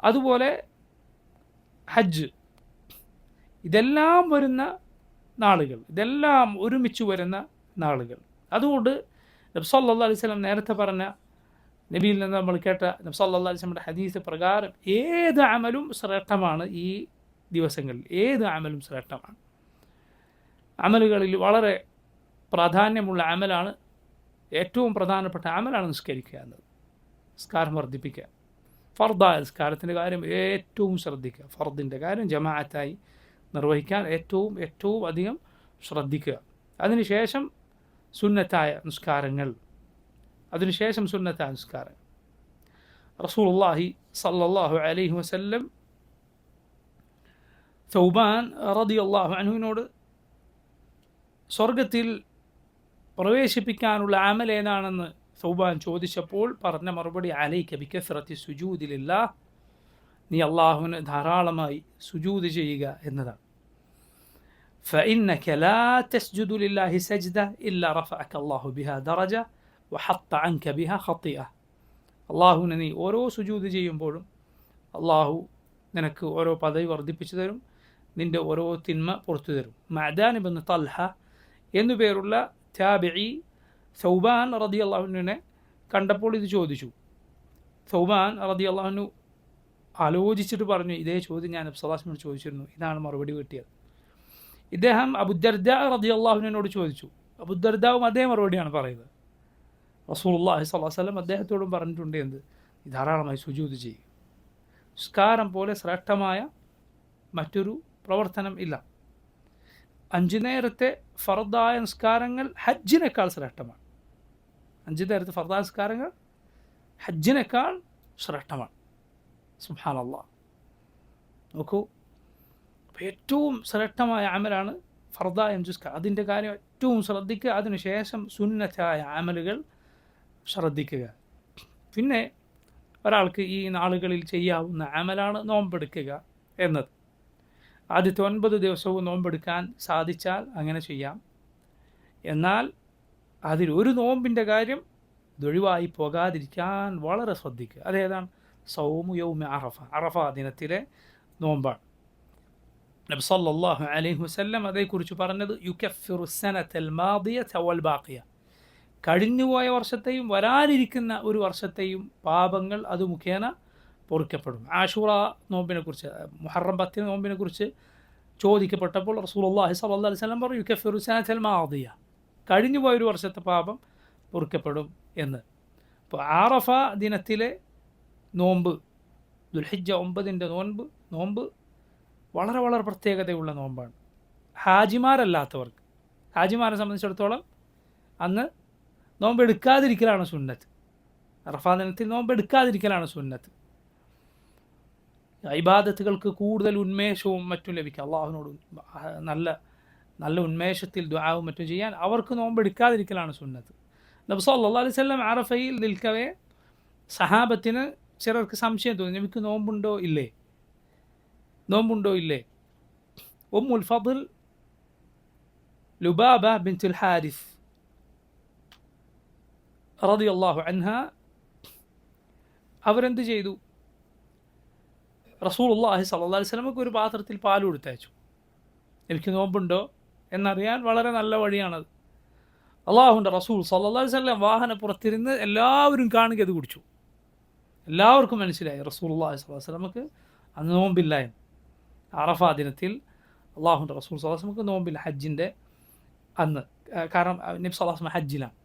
അതുപോലെ ഹജ്ജ്, ഇതെല്ലാം വരുന്ന നാളുകൾ, ഇതെല്ലാം ഒരുമിച്ച് വരുന്ന നാളുകൾ. അതുകൊണ്ട് നബി സല്ലല്ലാഹു അലൈഹി വസല്ലം നേരത്തെ പറഞ്ഞ, നബിയിൽ നിന്ന് നമ്മൾ കേട്ട നബി സല്ലല്ലാഹു അലൈഹി വസല്ലമയുടെ ഹദീസ് പ്രകാരം ഏത് അമലും ശ്രേഷ്ഠമാണ്. ഈ ദിവസങ്ങളിൽ ഏത് അമലും ശ്രേഷ്ഠമാണ്. അമലുകളിൽ വളരെ പ്രാധാന്യമുള്ള അമലാണ്, ഏറ്റവും പ്രധാനപ്പെട്ട അമലാണ് നിസ്കരിക്കുക എന്നത്. നിസ്കാരം വർദ്ധിപ്പിക്കുക, ഫർദായ നിസ്കാരത്തിൻ്റെ കാര്യം ഏറ്റവും ശ്രദ്ധിക്കുക. ഫർദിൻ്റെ കാര്യം ജമാഅത്തായി നിർവഹിക്കാൻ ഏറ്റവും അധികം ശ്രദ്ധിക്കുക. അതിനുശേഷം സുന്നത്തായ നിസ്കാരങ്ങൾ. റസൂലുള്ളാഹി സല്ലല്ലാഹു അലൈഹി വസല്ലം സൗബാൻ റളിയല്ലാഹു അൻഹുവിനോട് സ്വർഗത്തിൽ പ്രവേശിപ്പിക്കാനുള്ള അമൽ ഏതാണെന്ന് സൗബാൻ ചോദിച്ചപ്പോൾ പറഞ്ഞ മറുപടി അലൈക ബികസ്റത്തി സുജൂദിലില്ലാ, നീ അള്ളാഹുവിന് ധാരാളമായി സുജൂദ് ചെയ്യുക എന്നതാണ്. فإنك لا تسجد لله سجدة إلا رفعك الله بها درجة وحط عنك بها خطيئة. അള്ളാഹുവിന് നീ ഓരോ സുജൂദ് ചെയ്യുമ്പോഴും അള്ളാഹു നിനക്ക് ഓരോ പദവി വർദ്ധിപ്പിച്ചു തരും, നിൻ്റെ ഓരോ തിന്മ പുറത്തു തരും. മഅദാൻ ഇബ്നു തൽഹ എന്നുപേരുള്ള താബിഈ സൗബാൻ റളിയല്ലാഹുവിനെ കണ്ടപ്പോൾ ഇത് ചോദിച്ചു. സൗബാൻ റളിയല്ലാഹു ആലോചിച്ചിട്ട് പറഞ്ഞു, ഇതേ ചോദ്യം ഞാൻ നബി സല്ലല്ലാഹു അലൈഹി വസല്ലം ചോദിച്ചിരുന്നു, ഇതാണ് മറുപടി കിട്ടിയത്. ഇദ്ദേഹം അബൂദർദാ റളിയല്ലാഹുവിനോട് ചോദിച്ചു. അബൂദർദാവും അതേ മറുപടിയാണ് പറയുന്നത്. റസൂലുള്ളാഹി സ്വല്ലല്ലാഹു അലൈഹി വസല്ലം അദ്ദേഹത്തോടും പറഞ്ഞിട്ടുണ്ട്, എന്ത്? ധാരാളമായി സുജൂദ് ചെയ്യുക. നിസ്കാരം പോലെ ശ്രേഷ്ഠമായ മറ്റൊരു പ്രവർത്തനം ഇല്ല. 5 നേരത്തെ ഫർദായ നിസ്കാരങ്ങൾ ഹജ്ജിനേക്കാൾ ശ്രേഷ്ഠമാണ്. 5 നേരത്തെ ഫർദായ നിസ്കാരങ്ങൾ ഹജ്ജിനേക്കാൾ ശ്രേഷ്ഠമാണ്. സുബ്ഹാനല്ലാഹ്. നോക്കൂ, ഏറ്റവും ശ്രേഷ്ഠമായ അമലാണ് ഫർദായ നിസ്കാരം. അതിൻ്റെ കാര്യം ഏറ്റവും ശ്രദ്ധിക്കുക. അതിനുശേഷം സുന്നത്തായ അമലുകൾ ശ്രദ്ധിക്കുക. പിന്നെ ഒരാൾക്ക് ഈ നാളുകളിൽ ചെയ്യാവുന്ന അമലാണ് നോമ്പെടുക്കുക എന്നത്. ആദ്യത്തെ 9 ദിവസവും നോമ്പെടുക്കാൻ സാധിച്ചാൽ അങ്ങനെ ചെയ്യാം. എന്നാൽ അതിലൊരു നോമ്പിൻ്റെ കാര്യം ഇതൊഴിവായി പോകാതിരിക്കാൻ വളരെ ശ്രദ്ധിക്കുക. അതേതാണ്? സൗമു യൗമി അറഫ. അറഫ ദിനത്തിലെ നോമ്പാണ്. നബി സല്ലല്ലാഹു അലൈഹി വസല്ലം അതേക്കുറിച്ച് പറഞ്ഞത് യുകഫിറു സനതൽ മാദിയത വൽ ബാഖിയ, കഴിഞ്ഞുപോയ വർഷത്തെയും വരാനിരിക്കുന്ന ഒരു വർഷത്തെയും പാപങ്ങൾ അത് മുഖേന പൊറുക്കപ്പെടും. ആഷൂറ നോമ്പിനെക്കുറിച്ച്, മുഹറം 10 നോമ്പിനെക്കുറിച്ച് ചോദിക്കപ്പെട്ടപ്പോൾ റസൂലുള്ളാഹി സ്വല്ലല്ലാഹു അലൈഹി വസല്ലം പറഞ്ഞു യുകഫിറു സനതൽ മാദിയ, കഴിഞ്ഞുപോയ ഒരു വർഷത്തെ പാപം പൊറുക്കപ്പെടും എന്ന്. അപ്പോൾ ആറഫ ദിനത്തിലെ നോമ്പ്, ദുൽഹിജ്ജ 9ൻ്റെ നോമ്പ് വളരെ വളരെ പ്രത്യേകതയുള്ള നോമ്പാണ്. ഹാജിമാരല്ലാത്തവർക്ക്, ഹാജിമാരെ സംബന്ധിച്ചിടത്തോളം അന്ന് നോമ്പ് എടുക്കാതിരിക്കലാണ് സുന്നത്ത്. അറഫാ ദിനത്തിൽ നോമ്പ് എടുക്കാതിരിക്കലാണ് സുന്നത്ത്. ഇബാദത്തുകൾക്ക് കൂടുതൽ ഉന്മേഷവും മറ്റും ലഭിക്കുക, അള്ളാഹുവിനോട് നല്ല ഉന്മേഷത്തിൽ ദുആവും മറ്റും ചെയ്യാൻ അവർക്ക് നോമ്പ് എടുക്കാതിരിക്കലാണ് സുന്നത്ത്. നബി സല്ലല്ലാഹു അലൈഹി വസല്ലം അറഫയിൽ നിൽക്കവേ സഹാബത്തിന് ചിലർക്ക് സംശയം തോന്നി, നബിക്ക് നോമ്പുണ്ടോ ഇല്ലേ. ഉമ്മുൽ ഫദ്ൽ ലുബാബ ബിൻതുൽ ഹാരിസ് റളിയല്ലാഹു അൻഹ അവരെന്ത് ചെയ്തു? റസൂലുള്ളാഹി സ്വല്ലല്ലാഹു അലൈഹി വസല്ലമക്ക് ഒരു പാത്രത്തിൽ പാൽ കൊടുത്തയച്ചു. എനിക്ക് നോമ്പുണ്ടോ എന്നറിയാൻ വളരെ നല്ല വഴിയാണത്. അള്ളാഹുവിൻ്റെ റസൂൽ സ്വല്ലല്ലാഹു അലൈഹി വസല്ലം വാഹനപ്പുറത്തിരുന്ന് എല്ലാവരും കാണുക അത് കുടിച്ചു. എല്ലാവർക്കും മനസ്സിലായി റസൂലുള്ളാഹി സ്വല്ലല്ലാഹു അലൈഹി വസല്ലമക്ക് അന്ന് നോമ്പില്ല എന്ന്. അറഫാ ദിനത്തിൽ അള്ളാഹുവിൻ്റെ റസൂൽ സ്വല്ലല്ലാഹു അലൈഹി വസല്ലമക്ക് നോമ്പില്ല, ഹജ്ജിൻ്റെ അന്ന്. കാരണം നബി സ്വല്ലല്ലാഹു അലൈഹി വസല്ലം ഹജ്ജിലാണ്.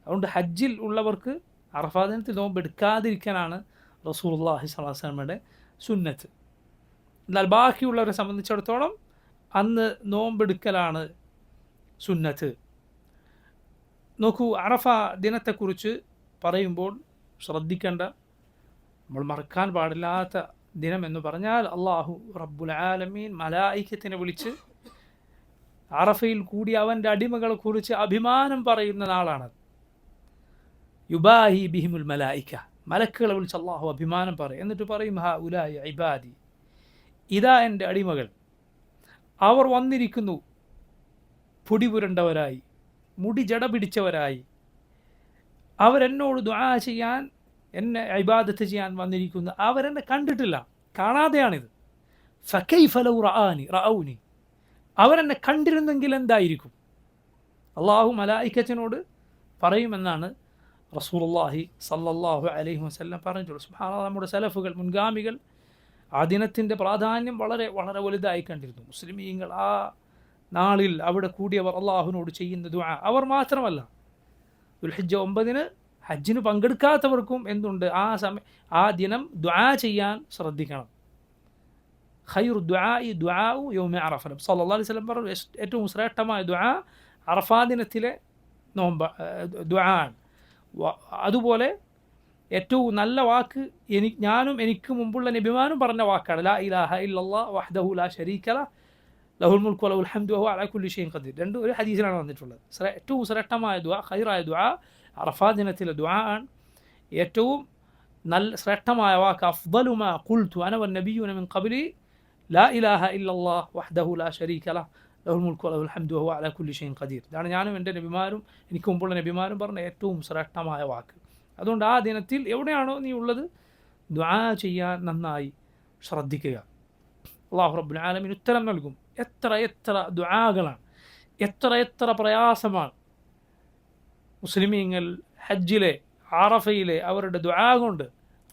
അതുകൊണ്ട് ഹജ്ജിൽ ഉള്ളവർക്ക് അറഫാ ദിനത്തിൽ നോമ്പ് എടുക്കാതിരിക്കാനാണ് റസൂലുള്ളാഹി സ്വല്ലല്ലാഹു അലൈഹി വസല്ലമയുടെ സുന്നത്ത്. എന്നാൽ ബാക്കിയുള്ളവരെ സംബന്ധിച്ചിടത്തോളം അന്ന് നോമ്പെടുക്കലാണ് സുന്നത്ത്. നോക്കൂ, അറഫ ദിനത്തെക്കുറിച്ച് പറയുമ്പോൾ ശ്രദ്ധിക്കേണ്ട, നമ്മൾ മറക്കാൻ പാടില്ലാത്ത ദിനം എന്ന് പറഞ്ഞാൽ അള്ളാഹു റബ്ബുൽ ആലമീൻ മലായിക്കത്തിനെ വിളിച്ച് അറഫയിൽ കൂടി അവൻ്റെ അടിമകളെക്കുറിച്ച് അഭിമാനം പറയുന്ന നാളാണത്. യുബാഹി ബിഹിമുൽ മലായിക്ക, മലക്കുകളെ വിളിച്ച് അള്ളാഹു അഭിമാനം പറയും. എന്നിട്ട് പറയും ഹാ ഉലായ ഇബാദി, ഇതാ എൻ്റെ അടിമകൾ, അവർ വന്നിരിക്കുന്നു പൊടി പുരണ്ടവരായി, മുടി ജട പിടിച്ചവരായി, അവരെന്നോട് ദുആ ചെയ്യാൻ, എന്നെ ഇബാദത്ത് ചെയ്യാൻ വന്നിരിക്കുന്നു. അവരെന്നെ കണ്ടിട്ടില്ല, കാണാതെയാണിത്. ഫകൈഫ ലൗ റഅൗനി, അവരെന്നെ കണ്ടിരുന്നെങ്കിൽ എന്തായിരിക്കും? അള്ളാഹു മലായിക്കത്തിനോട് പറയുമെന്നാണ് റസൂലുള്ളാഹി സല്ലല്ലാഹു അലൈഹി വസല്ലം പറഞ്ഞിട്ടുള്ളത്. സുബ്ഹാനല്ലാഹ്, നമ്മുടെ സലഫുകൾ, മുൻഗാമികൾ ആ ദിനത്തിൻ്റെ പ്രാധാന്യം വളരെ വളരെ വലുതായി കണ്ടിരുന്നു. മുസ്ലിമീങ്ങൾ ആ നാളിൽ അവിടെ കൂടിയവർ അള്ളാഹുവിനോട് ചെയ്യുന്ന ദുആ, അവർ മാത്രമല്ല, ദുൽഹിജ്ജ 9 ഹജ്ജിന് പങ്കെടുക്കാത്തവർക്കും എന്തുണ്ട്, ആ ദിനം ദുആ ചെയ്യാൻ ശ്രദ്ധിക്കണം. ഖൈറു ദുആഇ ദുആഉ യൗമി അറഫ, നബി സല്ലല്ലാഹു അലൈഹി വസല്ലം പറഞ്ഞു ഏറ്റവും ശ്രേഷ്ഠമായ ദുആ അറഫാ ദിനത്തിലെ ദുആ ആണ്. അതുപോലെ ഏറ്റവും നല്ല വാക്ക് ഞാനും എനിക്ക് മുമ്പുള്ള നബിമാരും പറഞ്ഞ വാക്കാണ് ലാ ഇലാഹ ഇല്ലല്ലാഹ് വഹ്ദഹു ലാ ശരീക ലഹ് ലഹുൽ മുൽക്കു വലഹുൽ ഹംദു വഹുവ അലാ കുല്ലി ഷൈഇൻ ഖദീർ. രണ്ടും ഒരു ഹദീസിലാണ് വന്നിട്ടുള്ളത്. ഏറ്റവും ശ്രേഷ്ഠമായ ദുആ, ഖൈറായ ദുആ അറഫാ ദിനത്തിലെ ദുആ ആണ്. ഏറ്റവും നല്ല ശ്രേഷ്ഠമായ വാക്ക് അഫ്ദലു മാ ഖുൽതു അന വന്നബിയ്യൂന മിൻ ഖബ്ലി ലാ ഇലാഹ ഇല്ലല്ലാഹ് വഹ്ദഹു ലാ ശരീക ലഹു ലഹുൽ മുൽക്കു വലഹുൽ ഹംദു വഹുവ അലാ കുല്ലി ഷൈഇൻ ഖദീർ. ഇതാണ് ഞാനും എൻ്റെ നബിമാരും എനിക്ക് മുമ്പുള്ള നബിമാരും പറഞ്ഞ ഏറ്റവും ശ്രേഷ്ഠമായ വാക്ക്. അതുകൊണ്ട് ആ ദിനത്തിൽ എവിടെയാണോ നീ ഉള്ളത് ദുആ ചെയ്യാൻ നന്നായി ശ്രദ്ധിക്കുക. അല്ലാഹു റബ്ബുൽ ആലമീൻ ഉത്തരം നൽകും. എത്ര എത്ര ദുആകളാണ്, എത്ര എത്ര പ്രയാസമാണ് മുസ്ലിമീങ്ങൾ ഹജ്ജിലെ ആറഫയിലെ അവരുടെ ദുആ കൊണ്ട്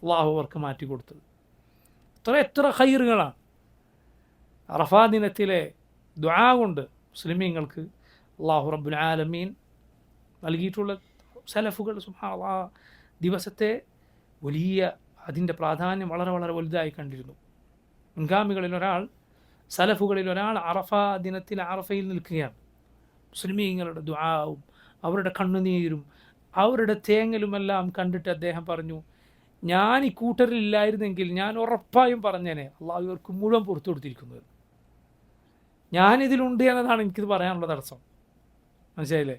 അള്ളാഹു അവർക്ക് മാറ്റിക്കൊടുത്തത്. എത്ര എത്ര ഖൈറുകളാണ് അറഫാ ദിനത്തിലെ ദുആ കൊണ്ട് മുസ്ലിമീങ്ങൾക്ക് അള്ളാഹു റബ്ബുൽ ആലമീൻ നൽകിയിട്ടുള്ള. സലഫുകൾ സുബ്ഹാനല്ലാഹ് ദിവസത്തെ വലിയ അതിൻ്റെ പ്രാധാന്യം വളരെ വളരെ വലുതായി കണ്ടിരുന്നു. മുൻഗാമികളിൽ ഒരാൾ, സലഫുകളിൽ ഒരാൾ അറഫാ ദിനത്തിൽ അറഫയിൽ നിൽക്കുകയാണ്. മുസ്ലിമീങ്ങളുടെ ദുആവും അവരുടെ കണ്ണുനീരും അവരുടെ തേങ്ങലുമെല്ലാം കണ്ടിട്ട് അദ്ദേഹം പറഞ്ഞു, ഞാൻ ഈ കൂട്ടരിലില്ലായിരുന്നെങ്കിൽ ഞാൻ ഉറപ്പായും പറഞ്ഞേനെ അള്ളാഹു ഇവർക്ക് മുഴുവൻ പുറത്തു കൊടുത്തിരിക്കുന്നത്. ഞാനിതിലുണ്ട് എന്നതാണ് എനിക്കിത് പറയാനുള്ള തടസ്സം. മനസ്സിലായില്ലേ?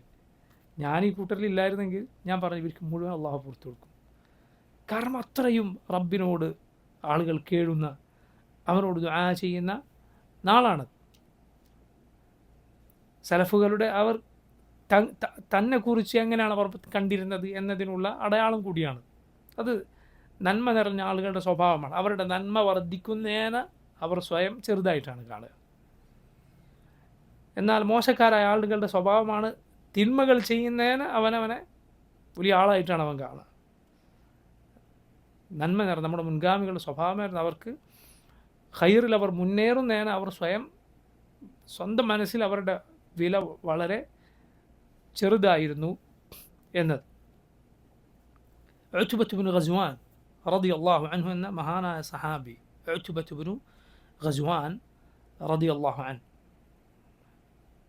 ഞാൻ ഈ കൂട്ടരിലില്ലായിരുന്നെങ്കിൽ ഞാൻ പറഞ്ഞു ഇവർക്ക് മുഴുവൻ അള്ളാഹു പുറത്തു കൊടുക്കും. കാരണം അത്രയും റബ്ബിനോട് ആളുകൾ കേഴുന്ന, അവനോട് ദുആ ചെയ്യുന്ന നാളാണ്. സലഫുകളുടെ അവർ തന്നെ കുറിച്ച് എങ്ങനെയാണ് അവർ കണ്ടിരുന്നത് എന്നതിനുള്ള അടയാളം കൂടിയാണ്. അത് നന്മ നിറഞ്ഞ ആളുകളുടെ സ്വഭാവമാണ്. അവരുടെ നന്മ വർദ്ധിക്കുന്നതിന് അവർ സ്വയം ചെറുതായിട്ടാണ് കാണുക. എന്നാൽ മോശക്കാരായ ആളുകളുടെ സ്വഭാവമാണ് തിന്മകൾ ചെയ്യുന്നതിന് അവനവനെ വലിയ ആളായിട്ടാണ് അവൻ കാണുക. നന്മ നിറഞ്ഞ നമ്മുടെ മുൻഗാമികളുടെ സ്വഭാവമായിരുന്നു അവർക്ക് ഖൈറിൽ അവർ മുന്നേറുന്നതിന് അവർ സ്വന്തം മനസ്സിൽ അവരുടെ വില വളരെ ചെറുതായിരുന്നു എന്നത്. ഉത്ബത്ത് ഇബ്നു ഗസ്വാൻ റളിയല്ലാഹു അൻഹു എന്ന മഹാനായ സഹാബി, ഉത്ബത്ത് ഇബ്നു ഗസ്വാൻ റളിയല്ലാഹു അൻഹു,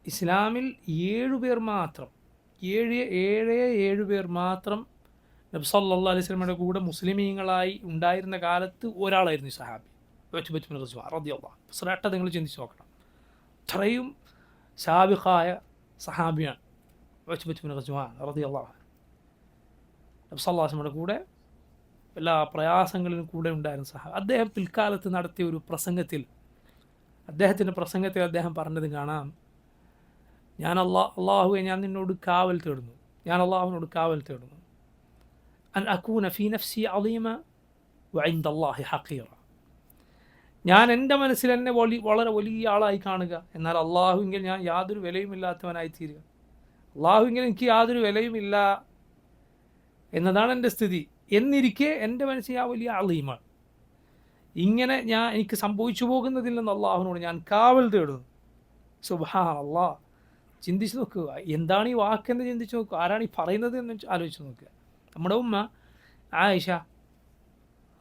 ഇസ്ലാമിൽ 7 പേർ മാത്രം, 7 പേർ മാത്രം നബി സല്ലല്ലാഹു അലൈഹി വസല്ലമയുടെ കൂടെ മുസ്ലിമീങ്ങളായി ഉണ്ടായിരുന്ന കാലത്ത് ഒരാളായിരുന്നു ഈ സഹാബി ഉത്ബത്ത് ഇബ്നു ഗസ്വാൻ റളിയല്ലാഹു അൻഹു. ശ്രേഷ്ഠത നിങ്ങൾ ചിന്തിച്ച് നോക്കണം. അത്രയും സാബിഖായ സഹാബിയാണ് ഉത്ബത്ത് ഇബ്നു ഗസ്വാൻ റളിയല്ലാഹു അൻഹു. നബി സല്ലല്ലാഹു അലൈഹി വസല്ലമയുടെ കൂടെ എല്ലാ പ്രയാസങ്ങളിലും കൂടെ ഉണ്ടായിരുന്ന സഹാബി. അദ്ദേഹം പിൽക്കാലത്ത് നടത്തിയ ഒരു പ്രസംഗത്തിൽ, അദ്ദേഹത്തിൻ്റെ പ്രസംഗത്തിൽ അദ്ദേഹം പറഞ്ഞത് കാണാം, ഞാൻ അള്ളാഹുവെ ഞാൻ നിന്നോട് കാവൽ തേടുന്നു, ഞാൻ അള്ളാഹുവിനോട് കാവൽ തേടുന്നു, അൻ അകൂന ഫീ നഫ്സി അളീമ വഇൻദ അല്ലാഹി ഹഖീറ. ഞാൻ എൻ്റെ മനസ്സിൽ എന്നെ വളരെ വലിയ ആളായി കാണുക, എന്നാൽ അള്ളാഹുവിങ്കിൽ ഞാൻ യാതൊരു വിലയുമില്ലാത്തവനായി തീരുക. അള്ളാഹുവിങ്കിൽ എനിക്ക് യാതൊരു വിലയുമില്ല എന്നതാണ് എൻ്റെ സ്ഥിതി. എന്നിരിക്കെ എൻ്റെ മനസ്സിൽ ആ വലിയ അളീമാണ്. ഇങ്ങനെ എനിക്ക് സംഭവിച്ചു പോകുന്നതിൽ നിന്ന് അള്ളാഹുവിനോട് ഞാൻ കാവൽ തേടുന്നു. സുബ്ഹാനല്ലാഹ്. ചിന്തിച്ച് നോക്കുക, എന്താണ് ഈ വാക്കെന്ന് ചിന്തിച്ച് നോക്കുക, ആരാണ് ഈ പറയുന്നത് എന്ന് ആലോചിച്ച് നോക്കുക. നമ്മുടെ ഉമ്മ ആയിഷ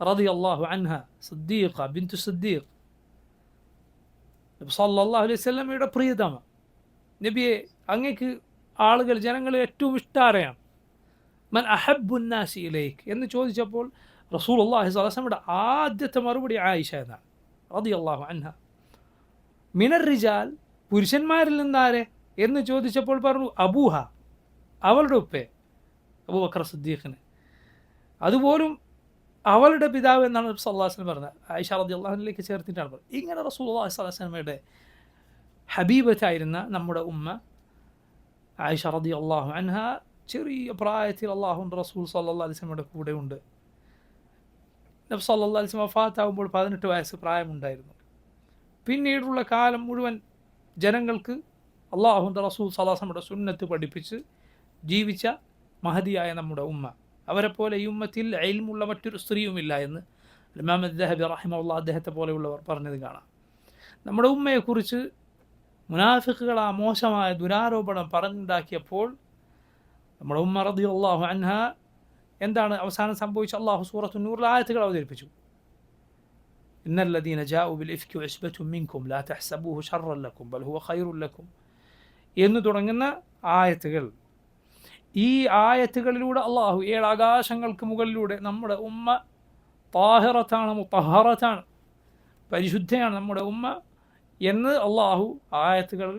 റളിയല്ലാഹു അൻഹ, സിദ്ദീഖ ബിൻതു സിദ്ദീഖ്, നബി സല്ലല്ലാഹു അലൈഹി വസല്ലമയുടെ പ്രിയതമ. നബിയെ, അങ്ങേക്ക് ആളുകൾ, ജനങ്ങൾ ഏറ്റവും ഇഷ്ടാരെയാണ്? മൻ അഹബ്ബുൻ നാസി ഇലൈക് എന്ന് ചോദിച്ചപ്പോൾ റസൂലുള്ളാഹി സ്വല്ലല്ലാഹു അലൈഹി വസല്ലമയുടെ ആദ്യത്തെ മറുപടി ആയിഷ എന്നാണ് റളിയല്ലാഹു അൻഹ. മിനർ റിജാൽ, പുരുഷന്മാരിൽ നിന്നാരെ എന്ന് ചോദിച്ചപ്പോൾ പറഞ്ഞു അബൂഹ, അവളുടെ ഉപ്പേ അബൂബക്കർ സിദ്ദീഖിന്. അതുപോലും അവളുടെ പിതാവ് എന്നാണ് നബി സല്ലല്ലാഹു അലൈഹി വസല്ലം പറഞ്ഞത്. ആയിഷ റളിയല്ലാഹു അൻഹയിലേക്ക് ചേർത്തിട്ടാണ് പറഞ്ഞത്. ഇങ്ങനെ റസൂലുള്ളാഹി സ്വല്ലല്ലാഹു അലൈഹി വസല്ലമയുടെ ഹബീബത്തായിരുന്ന നമ്മുടെ ഉമ്മ ആയിഷ റളിയല്ലാഹു അൻഹ ചെറിയ പ്രായത്തിൽ അള്ളാഹുവിൻ്റെ റസൂൽ സല്ലല്ലാഹു അലൈഹി വസല്ലമയുടെ കൂടെ ഉണ്ട്. നബി സല്ലല്ലാഹു അലൈഹി വസല്ലം വഫാത്താകുമ്പോൾ 18 വയസ്സ് പ്രായമുണ്ടായിരുന്നു. പിന്നീടുള്ള കാലം മുഴുവൻ ജനങ്ങൾക്ക് അള്ളാഹുവിൻ്റെ റസൂൽ സല്ലല്ലാഹു അലൈഹി വസല്ലമയുടെ സുന്നത്ത് പഠിപ്പിച്ച് ജീവിച്ച മഹദിയായ നമ്മുടെ ഉമ്മ. അവരെപ്പോലെ ഈ ഉമ്മത്തിൽ ഇൽമുള്ള മറ്റൊരു സ്ത്രീയുമില്ല എന്ന് ഇമാം അദ്ദഹബി റഹിമഹുല്ലാഹ് അദ്ദേഹത്തെ പോലെയുള്ളവർ പറഞ്ഞത് കാണാം. നമ്മുടെ ഉമ്മയെക്കുറിച്ച് മുനാഫിഖുകൾ ആ മോശമായ ദുരാരോപണം പറഞ്ഞുണ്ടാക്കിയപ്പോൾ നമ്മുടെ ഉമ്മ റളിയല്ലാഹു അൻഹ എന്താണ് അവസാനം സംഭവിച്ച? അള്ളാഹു സൂറത്തു നൂറിൽ ആയത്തുകൾ അവതരിപ്പിച്ചു. ഇന്നല്ലദീന ജാഉ ബിൽ ഇഫ്കി ഉസ്ബത്തും മിൻകും ലാ തഹ്സബൂഹു ശർറൻ ലക്കും ബൽ ഹുവ ഖൈറുൻ ലക്കും എന്ന് തുടങ്ങുന്ന ആയത്തുകൾ. ഈ ആയത്തുകളിലൂടെ അള്ളാഹു 7 ആകാശങ്ങൾക്ക് മുകളിലൂടെ നമ്മുടെ ഉമ്മ താഹിറത്താണ്, മുത്തഹറത്താണ്, പരിശുദ്ധയാണ്. നമ്മുടെ ഉമ്മ എന്ന് അള്ളാഹു ആയത്തുകൾ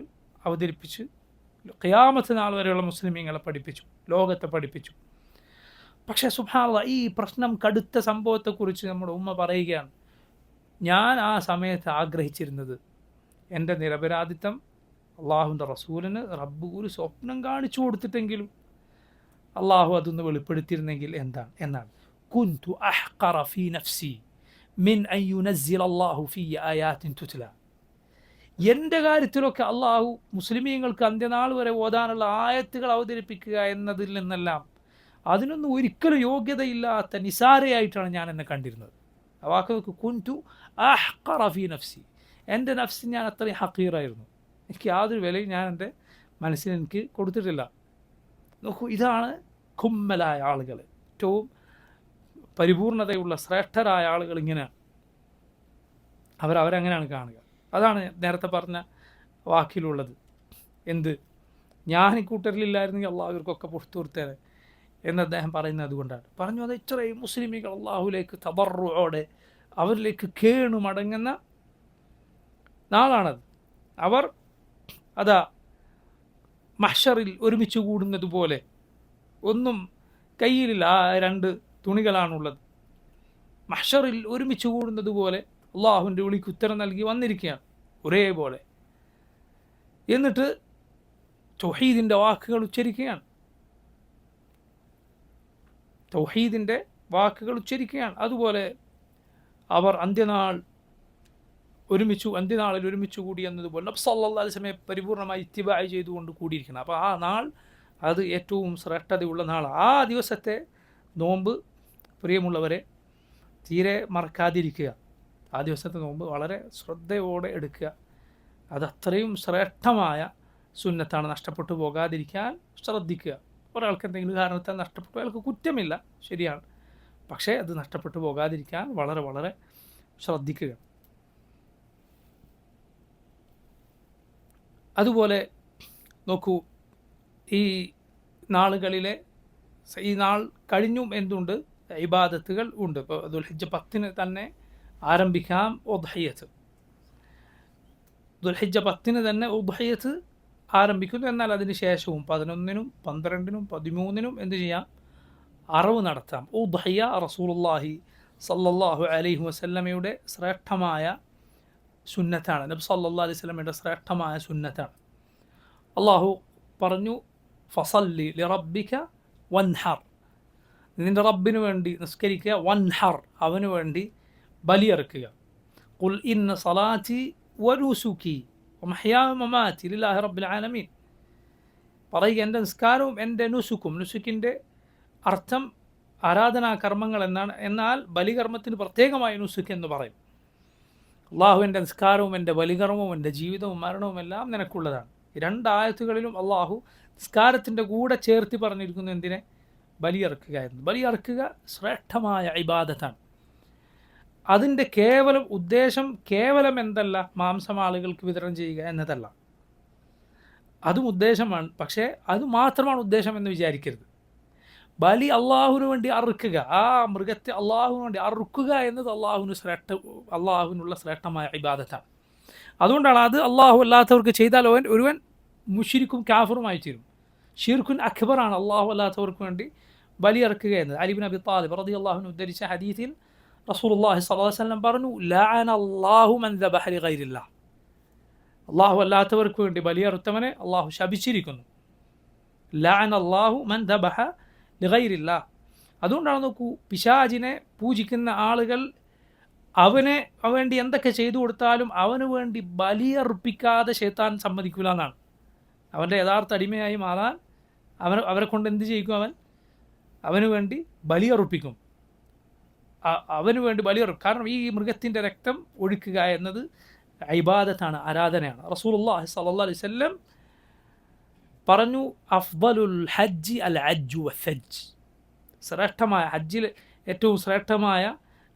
അവതരിപ്പിച്ച് ഖിയാമത്ത് നാൾ വരെയുള്ള മുസ്ലിമീങ്ങളെ പഠിപ്പിച്ചു, ലോകത്തെ പഠിപ്പിച്ചു. പക്ഷേ സുബ്ഹാനല്ലാഹ്, ഈ പ്രശ്നം കടുത്ത സംഭവത്തെക്കുറിച്ച് നമ്മുടെ ഉമ്മ പറയുകയാണ്, ഞാൻ ആ സമയത്ത് ആഗ്രഹിച്ചിരുന്നത് എൻ്റെ നിരപരാധിത്വം അള്ളാഹുവിൻ്റെ റസൂലിന് റബ്ബ് ഒരു സ്വപ്നം കാണിച്ചു കൊടുത്തിട്ടെങ്കിലും അള്ളാഹു അതൊന്ന് വെളിപ്പെടുത്തിയിരുന്നെങ്കിൽ എന്നാണ്. കുന്തു അഹ്ഖറ ഫീ നഫ്സി മിൻ അൻ യുനസ്സില അല്ലാഹു ഫീ ആയാത്തിൻ തുത്ല. എൻ്റെ കാര്യത്തിലൊക്കെ അള്ളാഹു മുസ്ലിമീങ്ങൾക്ക് അന്ത്യനാൾ വരെ ഓതാനുള്ള ആയത്തുകൾ അവതരിപ്പിക്കുക എന്നതിൽ നിന്നെല്ലാം അതിനൊന്നും ഒരിക്കലും യോഗ്യതയില്ലാത്ത നിസാരയായിട്ടാണ് ഞാൻ എന്നെ കണ്ടിരുന്നത്. ആ വാക്ക് കുന്തു അഹ്ഖറ ഫീ നഫ്സി, എൻ്റെ നഫ്സിന് ഞാൻ അത്രയും ഹഖീറായിരുന്നു, എനിക്ക് യാതൊരു വിലയും ഞാൻ എൻ്റെ മനസ്സിന് എനിക്ക് കൊടുത്തിട്ടില്ല. നോക്കൂ, ഇതാണ് കുമ്മലായ ആളുകൾ, ഏറ്റവും പരിപൂർണതയുള്ള ശ്രേഷ്ഠരായ ആളുകൾ ഇങ്ങനെയാണ്. അവരങ്ങനെയാണ് കാണുക. അതാണ് നേരത്തെ പറഞ്ഞ വാക്കിലുള്ളത്. എന്ത്, ഞാൻ ഈ കൂട്ടരിലില്ലായിരുന്നെങ്കിൽ അള്ളാഹു ഇവർക്കൊക്കെ പുറത്തു കൊടുത്തേനെ എന്ന് അദ്ദേഹം പറയുന്നത് അതുകൊണ്ടാണ്. പറഞ്ഞു, അത് ഇത്രയും മുസ്ലിമികൾ അള്ളാഹുലേക്ക് തദർറുഓടെ അവരിലേക്ക് കേണു മടങ്ങുന്ന നാളാണത്. അവർ അതാ മഹ്ശറിൽ ഒരുമിച്ച് കൂടുന്നത് പോലെ ഒന്നും കയ്യിലില്ല, ആ 2 തുണികളാണുള്ളത്. മഹ്ശറിൽ ഒരുമിച്ച് കൂടുന്നത് പോലെ അള്ളാഹുവിൻ്റെ വിളിക്ക് ഉത്തരം നൽകി വന്നിരിക്കുകയാണ് ഒരേപോലെ. എന്നിട്ട് തൗഹീദിൻ്റെ വാക്കുകൾ ഉച്ചരിക്കുകയാണ്, തൗഹീദിൻ്റെ വാക്കുകൾ ഉച്ചരിക്കുകയാണ്. അതുപോലെ അവർ അന്ത്യനാളിൽ ഒരുമിച്ച് കൂടി എന്നതുപോലെ നബി സല്ലല്ലാഹു അലൈഹി വസല്ലമയെ പരിപൂർണമായി ഇത്തിബാഅ് ചെയ്തുകൊണ്ട് കൂടിയിരിക്കണം. അപ്പോൾ ആ നാൾ അത് ഏറ്റവും ശ്രേഷ്ഠതയുള്ള നാളാണ്. ആ ദിവസത്തെ നോമ്പ് പ്രിയമുള്ളവരെ തീരെ മറക്കാതിരിക്കുക. ആ ദിവസത്തെ നോമ്പ് വളരെ ശ്രദ്ധയോടെ എടുക്കുക. അതത്രയും ശ്രേഷ്ഠമായ സുന്നത്താണ്, നഷ്ടപ്പെട്ടു പോകാതിരിക്കാൻ ശ്രദ്ധിക്കുക. ഒരാൾക്ക് എന്തെങ്കിലും കാരണത്താൽ നഷ്ടപ്പെട്ടു, അയാൾക്ക് കുറ്റമില്ല, ശരിയാണ്. പക്ഷേ അത് നഷ്ടപ്പെട്ടു പോകാതിരിക്കാൻ വളരെ വളരെ ശ്രദ്ധിക്കുക. അതുപോലെ നോക്കൂ, ഈ നാളുകളിലെ ഈ നാൾ കഴിഞ്ഞും എന്തുണ്ട്, ഇബാദത്തുകൾ ഉണ്ട്. ഇപ്പോൾ ദുൽഹിജ്ജ 10 തന്നെ ആരംഭിക്കാം ഉദ്ഹിയ്യത്ത്. ദുൽഹിജ്ജ 10 തന്നെ ഉദ്ഹിയ്യത്ത് ആരംഭിക്കുന്നു. എന്നാൽ അതിന് ശേഷവും 11-നും 12-നും 13-നും എന്ത് ചെയ്യാം, അറവ് നടത്താം. ഉദ്ഹിയ്യ റസൂലുള്ളാഹി സല്ലല്ലാഹു അലൈഹി വസല്ലമയുടെ ശ്രേഷ്ഠമായ സുന്നത്താണ്. നബി സല്ലല്ലാഹു അലൈഹി വസല്ലമയുടെ ശ്രേഷ്ഠമായ സുന്നത്താണ്. അള്ളാഹു പറഞ്ഞു, ഫസല്ലി ലിറബ്ബിക വൻഹർ, നിൻ്റെ റബ്ബിന് വേണ്ടി നിസ്കരിക്കുക, വൻഹർ, അവന് വേണ്ടി ബലിയറുക്കുക. ഖുൽ ഇന്ന സലാത്തി വനുസുകി വമഹ്യായ വമമാതി ലില്ലാഹി റബ്ബിൽ ആലമീൻ, പറയുക എൻ്റെ നിസ്കാരവും എൻ്റെ നുസുക്കും, നുസുക്കിൻ്റെ അർത്ഥം ആരാധനാ കർമ്മങ്ങൾ എന്നാണ്. എന്നാൽ ബലികർമ്മത്തിന് പ്രത്യേകമായി നുസുക്ക് എന്ന് പറയും. അള്ളാഹു എൻ്റെ നിസ്കാരവും എൻ്റെ ബലികർമ്മവും എൻ്റെ ജീവിതവും മരണവും എല്ലാം നിനക്കുള്ളതാണ്. ഈ 2 ആയത്തുകളിലും അള്ളാഹു നിസ്കാരത്തിൻ്റെ കൂടെ ചേർത്തി പറഞ്ഞിരിക്കുന്നു എന്തിനെ, ബലിയറുക്കുക എന്ന്. ബലിയറുക്കുക ശ്രേഷ്ഠമായ ഇബാദത്താണ്. അതിൻ്റെ ഉദ്ദേശം കേവലം എന്തല്ല, മാംസം ആളുകൾക്ക് വിതരണം ചെയ്യുക എന്നതല്ല, അതും ഉദ്ദേശമാണ്. പക്ഷേ അത് മാത്രമാണ് ഉദ്ദേശം എന്ന് വിചാരിക്കരുത്. ബലി അള്ളാഹുവിന് വേണ്ടി അറുക്കുക, ആ മൃഗത്തെ അള്ളാഹുവിന് വേണ്ടി അറുക്കുക എന്നത് അള്ളാഹുവിനുള്ള ശ്രേഷ്ഠമായ ഇബാദത്താണ്. അതുകൊണ്ടാണ് അത് അള്ളാഹു അല്ലാത്തവർക്ക് ചെയ്താൽ ഒരുവൻ മുശ്രിക്കും കാഫിറുമായി തീരും. ഷിർക്കുൻ അക്ബറാണ് അള്ളാഹു അല്ലാത്തവർക്ക് വേണ്ടി ബലിയറുക്കുക എന്നത്. അലി ഇബ്നു അബി താലിബ് റളിയല്ലാഹു അൻഹു ഉദ്ധരിച്ച ഹദീസിൽ റസൂലുള്ളാഹി സ്വല്ലല്ലാഹു അലൈഹി വസല്ലം പറഞ്ഞു, ലഅന അല്ലാഹു മൻ ദബഹ ലിഗൈരില്ലാഹ്, അള്ളാഹു അല്ലാത്തവർക്ക് വേണ്ടി ബലിയറുത്തവനെ അള്ളാഹു ശപിച്ചിരിക്കുന്നു. ലഅന അല്ലാഹു മൻ ദബഹ ലിഗൈരില്ലാഹ്. അതുകൊണ്ടാണ് നോക്കൂ, പിശാചിനെ പൂജിക്കുന്ന ആളുകൾ അവന് വേണ്ടി എന്തൊക്കെ ചെയ്തു കൊടുത്താലും അവന് വേണ്ടി ബലിയർപ്പിക്കാതെ ശൈത്താൻ സമ്മതിക്കില്ല എന്നാണ്. അവൻ്റെ യഥാർത്ഥ അടിമയായി മാറാൻ അവരെ കൊണ്ട് എന്ത് ചെയ്യിക്കും, അവന് വേണ്ടി ബലിയർപ്പിക്കും, അവന് വേണ്ടി ബലിയർപ്പിക്കും. കാരണം ഈ മൃഗത്തിൻ്റെ രക്തം ഒഴുക്കുക എന്നത് ഇബാദത്താണ്, ആരാധനയാണ്. റസൂലുള്ളാഹി സ്വല്ലല്ലാഹു അലൈഹി വസല്ലം പറഞ്ഞു, അഫ്ദലുൽ ഹജ്ജി അൽ അജ്ജു വസ്സജ്ജ്, ശ്രേഷ്ഠമായ ഹജ്ജിൽ ഏറ്റവും ശ്രേഷ്ഠമായ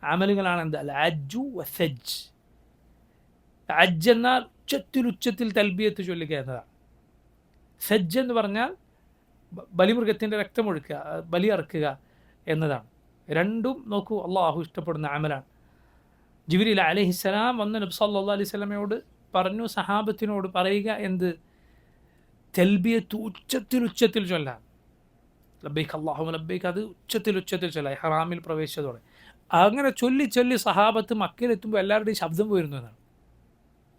അമലുകളാണ് എന്ത്, അൽ അജ്ജു വസ്സജ്ജ്. അജ്ജ് എന്നാൽ ഉച്ചത്തിൽ തൽബിയത്ത് ചൊല്ലുക എന്നതാണ്. സജ്ജ് എന്ന് പറഞ്ഞാൽ ബലിമൃഗത്തിൻ്റെ രക്തമൊഴുക്കുക, ബലി അറുക്കുക എന്നതാണ്. രണ്ടും നോക്കൂ അള്ളാഹു ഇഷ്ടപ്പെടുന്ന അമലാണ്. ജിബ്രീൽ അലൈഹിസ്സലാം വന്ന് നബി സല്ലല്ലാഹു അലൈഹി വസല്ലമയോട് പറഞ്ഞു സഹാബത്തിനോട് പറയുക എന്ത്? തൽബിയത്ത് ഉച്ചത്തിൽ ചൊല്ലാൻ. ലബ്ബൈക്ക് അല്ലാഹുമ്മ ലബ്ബൈക്ക് അത് ഉച്ചത്തിൽ ചൊല്ലാം ഇഹ്റാമിൽ പ്രവേശിച്ചതോടെ. അങ്ങനെ ചൊല്ലി സഹാബത്ത് മക്കയിലെത്തുമ്പോൾ എല്ലാവരുടെയും ശബ്ദം പോയിരുന്നു എന്നാണ്.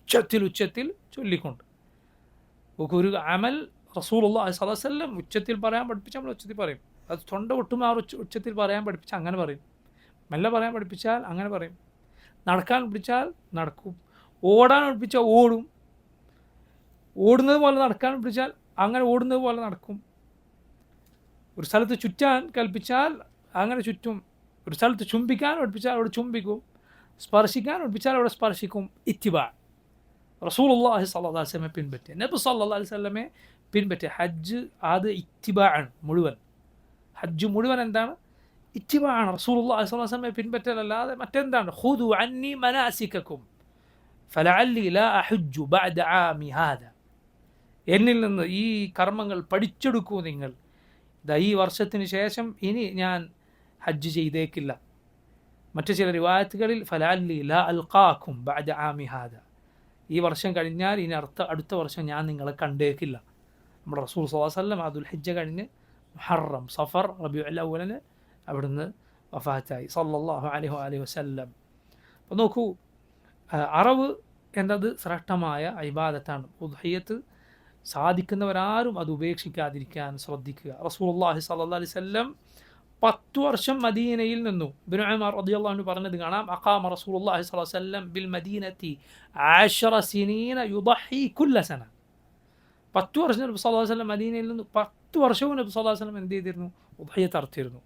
ഉച്ചത്തിൽ ചൊല്ലിക്കൊണ്ട്. ഒരു അമൽ റസൂലുള്ളാഹി സ്വല്ലല്ലാഹു അലൈഹി വസല്ലം ഉച്ചത്തിൽ പറയാൻ പഠിപ്പിച്ചാൽ നമ്മൾ ഉച്ചത്തിൽ പറയും. അത് തൊണ്ട ഒട്ടുമാർ ഉച്ചത്തിൽ പറയാൻ പഠിപ്പിച്ചാൽ അങ്ങനെ പറയും. മെല്ലെ പറയാൻ പഠിപ്പിച്ചാൽ അങ്ങനെ പറയും. നടക്കാൻ പഠിപ്പിച്ചാൽ നടക്കും. ഓടാൻ പഠിപ്പിച്ചാൽ ഓടും. ഓടുന്നത് പോലെ നടക്കാൻ പഠിപ്പിച്ചാൽ അങ്ങനെ ഓടുന്നത് പോലെ നടക്കും. ഒരു സ്ഥലത്ത് ചുറ്റാൻ കൽപ്പിച്ചാൽ അങ്ങനെ ചുറ്റും. ഒരു സ്ഥലത്ത് ചുംബിക്കാൻ പഠിപ്പിച്ചാൽ അവിടെ ചുംബിക്കും. സ്പർശിക്കാൻ പഠിപ്പിച്ചാൽ അവിടെ സ്പർശിക്കും. ഇത്തിബാ. റസൂലുള്ളാഹി സ്വല്ലല്ലാഹു അലൈഹി വസല്ലമയെ പിൻപറ്റുക, നബി സ്വല്ലല്ലാഹു അലൈഹി വസല്ലമയെ പിൻപറ്റുക. ഹജ്ജ് അത് ഇത്തിബാ ആണ് മുഴുവൻ. ഹജ്ജ് മുഴുവൻ എന്താണ്? ഇത്തിബാ ആണ്. റസൂലുള്ളാഹി സ്വല്ലല്ലാഹു അലൈഹി വസല്ലമയെ പിൻപറ്റലല്ലാതെ മറ്റെന്താണ്? ഖുദു അന്നി മനാസികക്കും ഫലഅല്ലി ലാ അഹുജ്ജു ബഅദ ആമി ഹാദാ. എന്നിൽ നിന്ന് ഈ കർമ്മങ്ങൾ പഠിച്ചെടുക്കൂ നിങ്ങൾ. ഈ വർഷത്തിന് ശേഷം ഇനി ഞാൻ ഹജ്ജ് ചെയ്തേക്കില്ല. മറ്റു ചില റിവായത്തുകളിൽ ഫലഅല്ലി ലാ അൽഖാക്കും ബഅദ ആമി ഹാദാ. ഈ വർഷം കഴിഞ്ഞാൽ ഇനി അടുത്ത വർഷം ഞാൻ നിങ്ങളെ കണ്ടേക്കില്ല. നമ്മുടെ റസൂൽ സ്വല്ലല്ലാഹു അലൈഹി വസല്ലം ദുൽ ഹിജ്ജ കഴിഞ്ഞ് മുഹറം, സഫർ, റബീഉൽ അവ്വലിന് അവിടുന്ന് വഫാത്തായി സല്ലല്ലാഹു അലൈഹി വസല്ലം. അപ്പോൾ നോക്കൂ, അറവ് എന്നത് ശ്രേഷ്ഠമായ ഇബാദത്താണ്. ഉദ്ഹിയ്യത്ത് സാധിക്കുന്നവരാരും അത് ഉപേക്ഷിക്കാതിരിക്കാൻ ശ്രദ്ധിക്കുക. റസൂലുള്ളാഹി സ്വല്ലല്ലാഹു അലൈഹി വസല്ലം 10 വർഷം മദീനയിൽ നിന്നു. ഇബ്നു ഉമർ റളിയല്ലാഹു അൻഹു പറഞ്ഞത് കാണാം, അഖാമ റസൂലുള്ളാഹി സ്വല്ലല്ലാഹു അലൈഹി വസല്ലം ബിൽ മദീനത്തി 10 സിനീന യുദഹി കുല്ല സന. 10 വർഷം നബി സ്വല്ലല്ലാഹു അലൈഹി വസല്ലം മദീനയിൽ നിന്ന് 10 വർഷവും നബി സ്വല്ലല്ലാഹു അലൈഹി വസല്ലം എന്ത് ചെയ്തിരുന്നു? ഉദ്ഹിയ്യത്ത് അറുത്തിരുന്നു.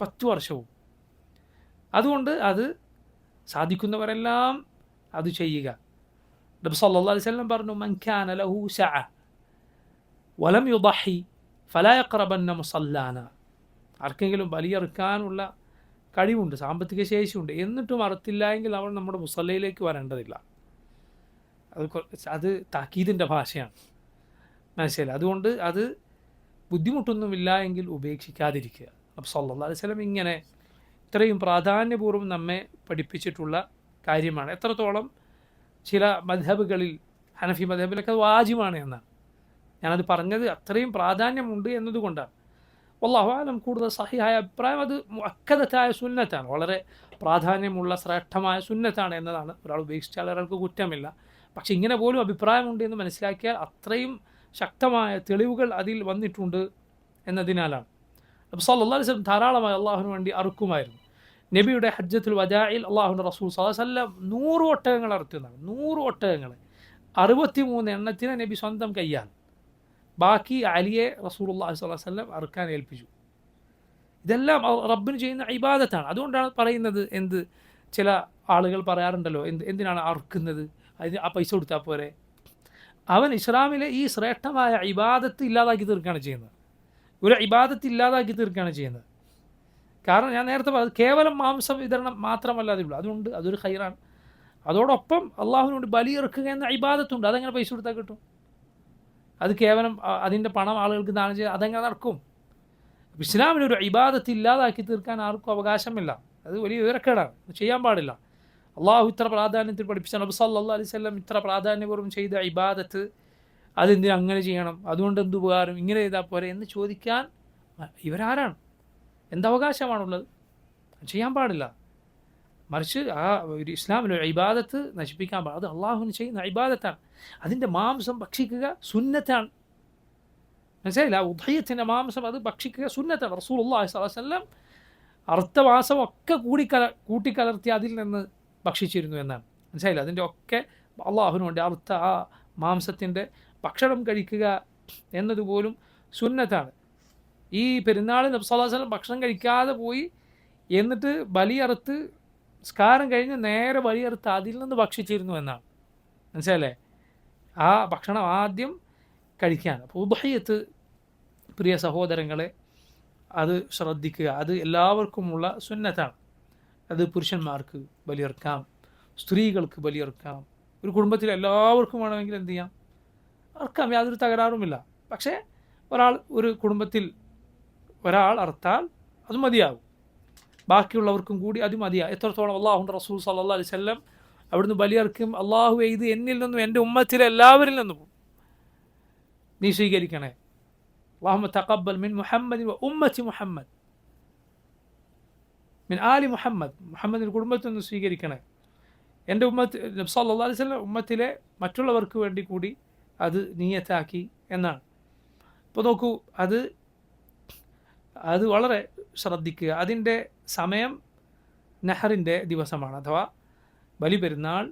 10 വർഷവും. അതുകൊണ്ട് അത് സാധിക്കുന്നവരെല്ലാം അത് ചെയ്യുക. നബി സല്ലല്ലാഹു അലൈഹി വസല്ലം പറഞ്ഞു, മൻ കാന ലഹു സഅ വലം യുദഹി ഫലാ യഖറബന്ന മുസല്ലാന. ആർക്കെങ്കിലും ബലിയറുക്കാനുള്ള കഴിവുണ്ട്, സാമ്പത്തിക ശേഷിയുണ്ട്, എന്നിട്ടും അറുത്തില്ല എങ്കിൽ അവൻ നമ്മുടെ മുസല്ലയിലേക്ക് വരേണ്ടതില്ല. അത് താക്കീദിൻ്റെ ഭാഷയാണ്, മനസ്സിലായി. അതുകൊണ്ട് അത് ബുദ്ധിമുട്ടൊന്നുമില്ല എങ്കിൽ ഉപേക്ഷിക്കാതിരിക്കുക. നബി സല്ലല്ലാഹു അലൈഹി വസല്ലം ഇങ്ങനെ ഇത്രയും പ്രാധാന്യപൂർവ്വം നമ്മെ പഠിപ്പിച്ചിട്ടുള്ള കാര്യമാണ്. എത്രത്തോളം ചില മദ്ഹബുകളിൽ, ഹനഫി മദ്ഹബിലൊക്കെ അത് വാജിബാണ് എന്നാണ്. ഞാനത് പറഞ്ഞത് അത്രയും പ്രാധാന്യമുണ്ട് എന്നതുകൊണ്ടാണ്. വല്ലാഹു അലം, കൂടുതൽ സഹിഹായ അഭിപ്രായം അത് മുഅക്കദത്തായ സുന്നത്താണ്, വളരെ പ്രാധാന്യമുള്ള ശ്രേഷ്ഠമായ സുന്നത്താണ് എന്നതാണ്. ഒരാൾ ഉപേക്ഷിച്ചാൽ ഒരാൾക്ക് കുറ്റമില്ല. പക്ഷെ ഇങ്ങനെ പോലും അഭിപ്രായമുണ്ട് എന്ന് മനസ്സിലാക്കിയാൽ അത്രയും ശക്തമായ തെളിവുകൾ അതിൽ വന്നിട്ടുണ്ട് എന്നതിനാലാണ്. നബി സല്ലല്ലാഹു അലൈഹി വസല്ലം ധാരാളമായി അള്ളാഹുവിന് വേണ്ടി അറുക്കുമായിരുന്നു. നബിയുടെ ഹജ്ജത്തുൽ വദാഇൽ അള്ളാഹുവിൻ്റെ റസൂൽ സ്വല്ലല്ലാഹു അലൈഹി വസല്ലം 100 ഒട്ടകങ്ങൾ അറുത്തുന്നതാണ്. 100 ഒട്ടകങ്ങൾ, 63 എണ്ണത്തിനെ നബി സ്വന്തം കയ്യാൽ, ബാക്കി അലിയെ റസൂലുള്ളാഹി സ്വല്ലല്ലാഹു അലൈഹി വസല്ലം അറുക്കാൻ ഏൽപ്പിച്ചു. ഇതെല്ലാം റബ്ബിന് ചെയ്യുന്ന ഇബാദത്താണ്. അതുകൊണ്ടാണ് പറയുന്നത്, എന്ത് ചില ആളുകൾ പറയാറുണ്ടല്ലോ, എന്തിനാണ് അറുക്കുന്നത്, അതിന് ആ പൈസ കൊടുത്താൽ പോരെ. അവൻ ഇസ്ലാമിലെ ഈ ശ്രേഷ്ഠമായ ഇബാദത്ത് ഇല്ലാതാക്കി തീർക്കുകയാണ് ചെയ്യുന്നത്. ഒരു ഇബാദത്ത് ഇല്ലാതാക്കി തീർക്കുകയാണ് ചെയ്യുന്നത്. കാരണം ഞാൻ നേരത്തെ പറഞ്ഞത് കേവലം മാംസം വിതരണം മാത്രമല്ല അതിലുള്ളൂ. അതുകൊണ്ട് അതൊരു ഖൈറാണ്. അതോടൊപ്പം അള്ളാഹുവിനോട് ബലിയിറക്കുക എന്ന ഇബാദത്തുണ്ട്. അതെങ്ങനെ പൈസ കൊടുത്താൽ കിട്ടും? അത് കേവലം അതിൻ്റെ പണം ആളുകൾക്ക് ദാനം ചെയ്ത് അതെങ്ങനെ നടക്കും? ഇസ്ലാമിനൊരു ഇബാദത്ത് ഇല്ലാതാക്കി തീർക്കാൻ ആർക്കും അവകാശമില്ല. അത് വലിയ വിവരക്കേടാണ്, ചെയ്യാൻ പാടില്ല. അള്ളാഹു ഇത്ര പ്രാധാന്യത്തിൽ പഠിപ്പിച്ച, നബി സല്ലല്ലാഹു അലൈഹി വസല്ലം ഇത്ര പ്രാധാന്യപൂർവ്വം ചെയ്ത ഇബാദത്ത് അതെന്തിനും അങ്ങനെ ചെയ്യണം, അതുകൊണ്ട് എന്ത് ഉപകാരം, ഇങ്ങനെ ചെയ്താൽ പോരെ എന്ന് ചോദിക്കാൻ ഇവരാരാണ്? എന്തവകാശമാണുള്ളത്? ചെയ്യാൻ പാടില്ല. മറിച്ച് ആ ഒരു ഇസ്ലാമിലൊരു ഇബാദത്ത് നശിപ്പിക്കാൻ പാടില്ല. അത് അള്ളാഹുവിന് ചെയ്യുന്ന ഇബാദത്താണ്. അതിൻ്റെ മാംസം ഭക്ഷിക്കുക സുന്നത്താണ്. മനസ്സിലായില്ല? ഉദ്ഹിയ്യത്തിൻ്റെ മാംസം അത് ഭക്ഷിക്കുക സുന്നത്താണ്. റസൂലുള്ളാഹി സ്വല്ലല്ലാഹു അലൈഹി വസല്ലം അറുത്ത മാംസമൊക്കെ കൂട്ടിക്കലർത്തി അതിൽ നിന്ന് ഭക്ഷിച്ചിരുന്നു എന്നാണ്. മനസ്സിലായില്ല? അതിൻ്റെ ഒക്കെ അള്ളാഹുവിന് വേണ്ടി അറുത്ത ആ മാംസത്തിൻ്റെ ഭക്ഷണം കഴിക്കുക എന്നതുപോലും സുന്നത്താണ്. ഈ പെരുന്നാൾ നബി സല്ലല്ലാഹു അലൈഹി വസല്ലം ഭക്ഷണം കഴിക്കാതെ പോയി, എന്നിട്ട് ബലിയറുത്ത് നിസ്കാരം കഴിഞ്ഞ് നേരെ ബലിയറുത്ത് അതിൽ നിന്ന് ഭക്ഷിച്ചിരുന്നു എന്നാണ്. മനസ്സിലല്ലേ? ആ ഭക്ഷണം ആദ്യം കഴിക്കാൻ. അപ്പോൾ ഉദ്ഹിയ്യത്ത്, പ്രിയ സഹോദരങ്ങളെ, അത് ശ്രദ്ധിക്കുക. അത് എല്ലാവർക്കുമുള്ള സുന്നത്താണ്. അത് പുരുഷന്മാർക്ക് ബലിയർക്കാം, സ്ത്രീകൾക്ക് ബലിയർക്കാം, ഒരു കുടുംബത്തിൽ എല്ലാവർക്കും വേണമെങ്കിൽ എന്ത് ചെയ്യാം, അർക്കാം. യാതൊരു തകരാറുമില്ല. പക്ഷേ ഒരു കുടുംബത്തിൽ ഒരാൾ അറുത്താൽ അത് മതിയാകും, ബാക്കിയുള്ളവർക്കും കൂടി അത് മതിയാകും. എത്രത്തോളം അല്ലാഹുവിൻ്റെ റസൂൽ സല്ലല്ലാഹു അലൈഹി വസല്ലം അവിടുന്ന് ബലിയർക്കും, അള്ളാഹുവേ ഇത് എന്നിൽ നിന്നും എൻ്റെ ഉമ്മത്തിലെ എല്ലാവരിൽ നിന്നും നീ സ്വീകരിക്കണേ. അല്ലാഹുമ്മ തഖബ്ബൽ മിൻ മുഹമ്മദിൻ വ ഉമ്മത്തി മുഹമ്മദ്, മിൻ ആലി മുഹമ്മദ്, മുഹമ്മദിൻ്റെ കുടുംബത്തിൽ നിന്ന് സ്വീകരിക്കണേ. എൻ്റെ ഉമ്മത്ത് നബി സല്ലല്ലാഹു അലൈഹി വസല്ലം ഉമ്മത്തിലെ മറ്റുള്ളവർക്ക് വേണ്ടി കൂടി അത് നിയ്യത്താക്കി എന്നാണ്. ഇപ്പോൾ നോക്കൂ, അത് വളരെ ശ്രദ്ധിക്കുക. അതിൻ്റെ സമയം നഹറിൻ്റെ ദിവസമാണ്, അഥവാ ബലി പെരുന്നാൾ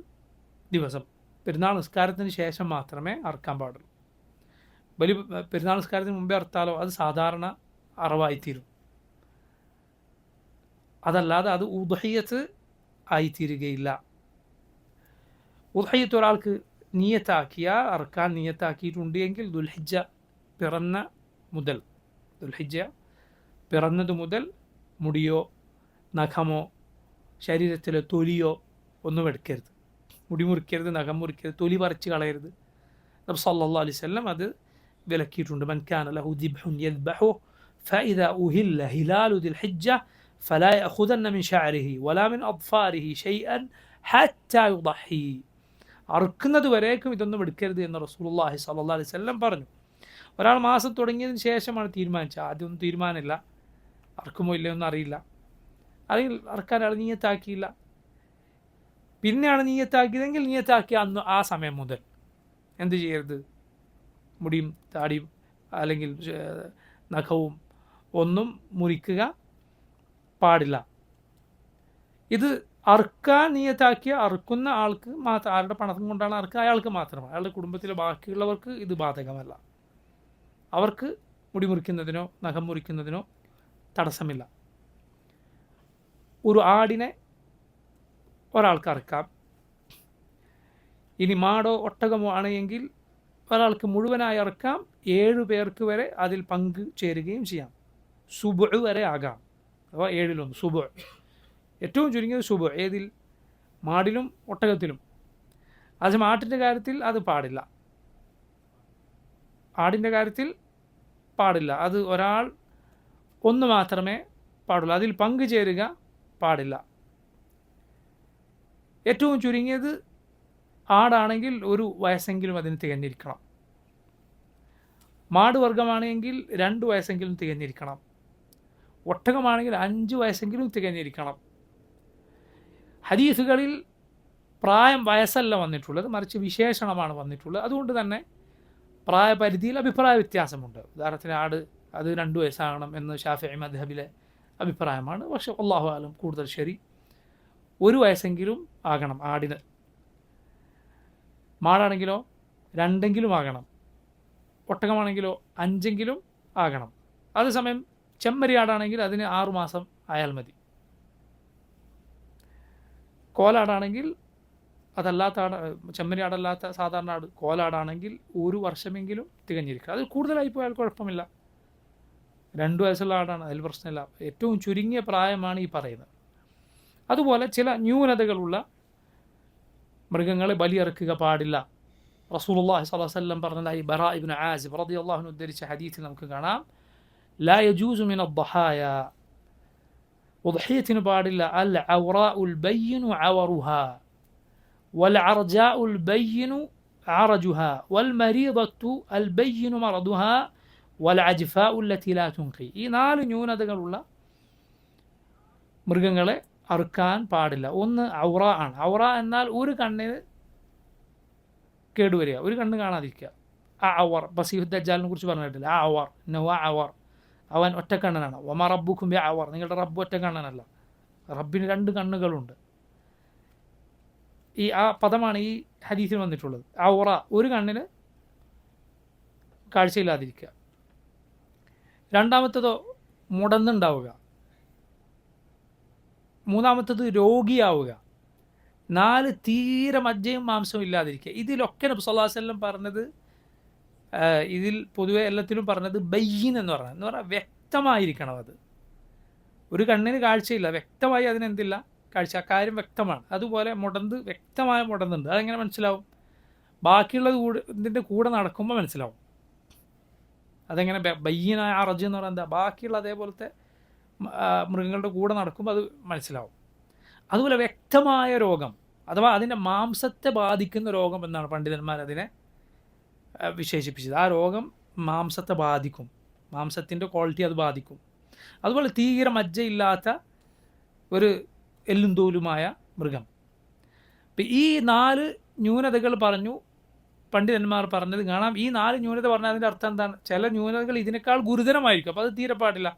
ദിവസം. പെരുന്നാൾ നിസ്കാരത്തിന് ശേഷം മാത്രമേ അറക്കാൻ പാടുള്ളൂ. പെരുന്നാൾ നിസ്കാരത്തിന് മുമ്പേ അറുത്താലോ അത് സാധാരണ അറവായിത്തീരും. അതല്ലാതെ അത് ഉദ്ഹിയ്യത്ത് ആയിത്തീരുകയില്ല. ഉദ്ഹിയ്യത്ത് ഒരാൾക്ക് നിയ്യത്താക്കിയാൽ, അറക്കാൻ നിയ്യത്താക്കിയിട്ടുണ്ട് എങ്കിൽ ദുൽഹിജ്ജ പിറന്നത് മുതൽ മുടിയോ നഖമോ ശരീരത്തിലെ തൊലിയോ ഒന്നും എടുക്കരുത്. മുടി മുറിക്കരുത്, നഖം മുറിക്കരുത്, തൊലി പറിച്ച് കളയരുത്. നബി സല്ലല്ലാഹു അലൈഹി വസല്ലം അത് വിലക്കിയിട്ടുണ്ട്. മൻ കാന ലഹു ദിബ്ഹുൻ യദ്ബഹു ഫഇദാ ഉഹില്ല ഹിലാലു ദിൽ ഹിജ്ജ ഫലാ യഖുദന്ന മിൻ ശഅരിഹി വലാ മിൻ അദ്ഫാരിഹി ഷൈഅൻ ഹത്താ യുദഹി. അറുക്കുന്നത് വരേക്കും ഇതൊന്നും എടുക്കരുത് എന്ന് റസൂലുള്ളാഹി സ്വല്ലല്ലാഹു അലൈഹി വസല്ലം പറഞ്ഞു. ഒരാൾ മാസം തുടങ്ങിയതിന് ശേഷമാണ് തീരുമാനിച്ചത്. ആദ്യമൊന്നും തീരുമാനമില്ല, അറക്കുമോ ഇല്ലയോ ഒന്നും അറിയില്ല, അല്ലെങ്കിൽ അറക്കാൻ ആൾ നിയ്യത്താക്കിയില്ല. പിന്നെയാണ് നിയ്യത്താക്കിയതെങ്കിൽ നിയ്യത്താക്കിയ അന്ന് ആ സമയം മുതൽ എന്ത് ചെയ്യരുത്? മുടിയും താടിയും അല്ലെങ്കിൽ നഖവും ഒന്നും മുറിക്കുക പാടില്ല. ഇത് അറുക്കാൻ നിയ്യത്താക്കിയ അറുക്കുന്ന ആൾക്ക് മാത്രം, ആരുടെ പണം കൊണ്ടാണ് അറുക്കുക അയാൾക്ക് മാത്രമാണ്. അയാളുടെ കുടുംബത്തിലെ ബാക്കിയുള്ളവർക്ക് ഇത് ബാധകമല്ല. അവർക്ക് മുടി മുറിക്കുന്നതിനോ നഖം മുറിക്കുന്നതിനോ തടസ്സമില്ല. ഒരു ആടിനെ ഒരാൾക്ക് അറുക്കാം. ഇനി മാടോ ഒട്ടകമോ ആണെങ്കിൽ ഒരാൾക്ക് മുഴുവനായി അറുക്കാം. 7 പേർക്ക് വരെ അതിൽ പങ്കു ചേരുകയും ചെയ്യാം. സുബുഅ് വരെ ആകാം, അഥവാ 7-1 സുബുഅ്. ഏറ്റവും ചുരുങ്ങിയത് സുബുഅ്. ഏതിൽ? മാടിലും ഒട്ടകത്തിലും. അതേസമയം ആട്ടിൻ്റെ കാര്യത്തിൽ അത് പാടില്ല. ആടിൻ്റെ കാര്യത്തിൽ പാടില്ല. അത് ഒരാൾ ഒന്ന് മാത്രമേ പാടുള്ളൂ. അതിൽ പങ്കു ചേരുക പാടില്ല. ഏറ്റവും ചുരുങ്ങിയത് ആടാണെങ്കിൽ 1 വയസ്സെങ്കിലും അതിന് തികഞ്ഞിരിക്കണം. മാട് വർഗമാണെങ്കിൽ 2 വയസ്സെങ്കിലും തികഞ്ഞിരിക്കണം. ഒട്ടകമാണെങ്കിൽ 5 വയസ്സെങ്കിലും തികഞ്ഞിരിക്കണം. ഹദീസുകളിൽ പ്രായം വയസ്സല്ല വന്നിട്ടുള്ളത്, മറിച്ച് വിശേഷണമാണ് വന്നിട്ടുള്ളത്. അതുകൊണ്ട് തന്നെ പ്രായപരിധിയിൽ അഭിപ്രായ വ്യത്യാസമുണ്ട്. ഉദാഹരണത്തിന് അത് 2 വയസ്സാകണം എന്ന് ഷാഫിഈ മദ്ഹബിലെ അഭിപ്രായമാണ്. പക്ഷേ അല്ലാഹു അഅലം കൂടുതൽ ശരി 1 വയസ്സെങ്കിലും ആകണം ആടിന്. മാടാണെങ്കിലോ 2 ആകണം. ഒട്ടകമാണെങ്കിലോ 5 ആകണം. അതേസമയം ചെമ്മരിയാടാണെങ്കിൽ അതിന് 6 മാസം ആയാൽ മതി. കോലാടാണെങ്കിൽ അതല്ലാത്ത ചെമ്മരിയാടല്ലാത്ത സാധാരണ ആട് കോലാടാണെങ്കിൽ 1 വർഷമെങ്കിലും തികഞ്ഞിരിക്കുക. അത് കൂടുതലായി പോയാൽ കുഴപ്പമില്ല. 2 വയസ്സുള്ള ആടാണ്, അതിൽ പ്രശ്നമില്ല. ഏറ്റവും ചുരുങ്ങിയ പ്രായമാണ് ഈ പറയുന്നത്. അതുപോലെ ചില ന്യൂനതകളുള്ള മൃഗങ്ങളെ ബലിയറുക്കുക പാടില്ല. റസൂലുള്ളാഹി സ്വല്ലല്ലാഹു അലൈഹി വസല്ലം പറഞ്ഞതായി ബറാ ഇബ്നു ആസിബ് റളിയല്ലാഹു അൻഹു ഉദ്ധരിച്ച ഹദീസിൽ നമുക്ക് കാണാം, ലാ യജൂസു മിന അദ്ദഹായ, ഉദ്ഹിയത്തിന് പാടില്ല, അൽ ഔറാഉൽ ബയ്യിനു അവറുഹാ വൽ അർജാഉൽ ബയ്യിനു അറജുഹാ വൽ മരീദത്തു അൽ ബയ്യിനു മറദുഹാ വൽ അജ്ഫാഉ അല്ലതി ലാ തുൻഖി. ഈ 4 ന്യൂനതകളുള്ള മൃഗങ്ങളെ അറുക്കാൻ പാടില്ല. ഒന്ന് ഔറ ആണ്. ഔറ എന്നാൽ ഒരു കണ്ണിന് കേടുവരിക, ഒരു കണ്ണ് കാണാതിരിക്കുക. ആ അവർ ബസീഹ് ദജ്ജാലിനെ കുറിച്ച് പറഞ്ഞിട്ടില്ല. ആ അവർ നവാ അവർ, അവൻ ഒറ്റക്കണ്ണനാണ്. വമ റബ്ബുക്കും ബി അവർ, നിങ്ങളുടെ റബ്ബ് ഒറ്റക്കണ്ണനല്ല, റബ്ബിന് 2 കണ്ണുകളുണ്ട്. ആ പദമാണ് ഈ ഹദീസിൽ വന്നിട്ടുള്ളത്. ഔറ ഒരു കണ്ണിന് കാഴ്ചയില്ലാതിരിക്കുക. രണ്ടാമത്തതോ മുടന്നുണ്ടാവുക. മൂന്നാമത്തത് രോഗിയാവുക. 4 തീരെ മജ്ജയും മാംസവും ഇല്ലാതിരിക്കുക. ഇതിലൊക്കെ നബി സല്ലല്ലാഹു അലൈഹി വസല്ലം പറഞ്ഞത്, ഇതിൽ പൊതുവെ എല്ലാത്തിലും പറഞ്ഞത് ബയ്യിൻ എന്ന് പറഞ്ഞാൽ വ്യക്തമായിരിക്കണം. അത് ഒരു കണ്ണിന് കാഴ്ചയില്ല, വ്യക്തമായി അതിനെന്തില്ല കാഴ്ച, കാര്യം വ്യക്തമാണ്. അതുപോലെ വ്യക്തമായ മുടന്നുണ്ട്. അതെങ്ങനെ മനസ്സിലാവും? ബാക്കിയുള്ളത് ഇതിൻ്റെ കൂടെ നടക്കുമ്പോൾ മനസ്സിലാവും. അതെങ്ങനെ ബയ്യനായ അറജ് എന്ന് പറഞ്ഞാൽ എന്താ? ബാക്കിയുള്ള അതേപോലത്തെ മൃഗങ്ങളുടെ കൂടെ നടക്കുമ്പോൾ അത് മനസ്സിലാവും. അതുപോലെ വ്യക്തമായ രോഗം, അഥവാ അതിൻ്റെ മാംസത്തെ ബാധിക്കുന്ന രോഗം എന്നാണ് പണ്ഡിതന്മാർ അതിനെ വിശേഷിപ്പിച്ചത്. ആ രോഗം മാംസത്തെ ബാധിക്കും, മാംസത്തിൻ്റെ ക്വാളിറ്റി അത് ബാധിക്കും. അതുപോലെ തീരെ മജ്ജയില്ലാത്ത ഒരു എല്ലും തോലുമായ മൃഗം. ഇപ്പം ഈ 4 ന്യൂനതകൾ പറഞ്ഞു പണ്ഡിതന്മാർ പറഞ്ഞത് കാണാം. ഈ 4 ന്യൂനത പറഞ്ഞാൽ അതിൻ്റെ അർത്ഥം എന്താണ്? ചില ന്യൂനതകൾ ഇതിനേക്കാൾ ഗുരുതരമായിരിക്കും, അപ്പോൾ അത് തീരെ പാടില്ല.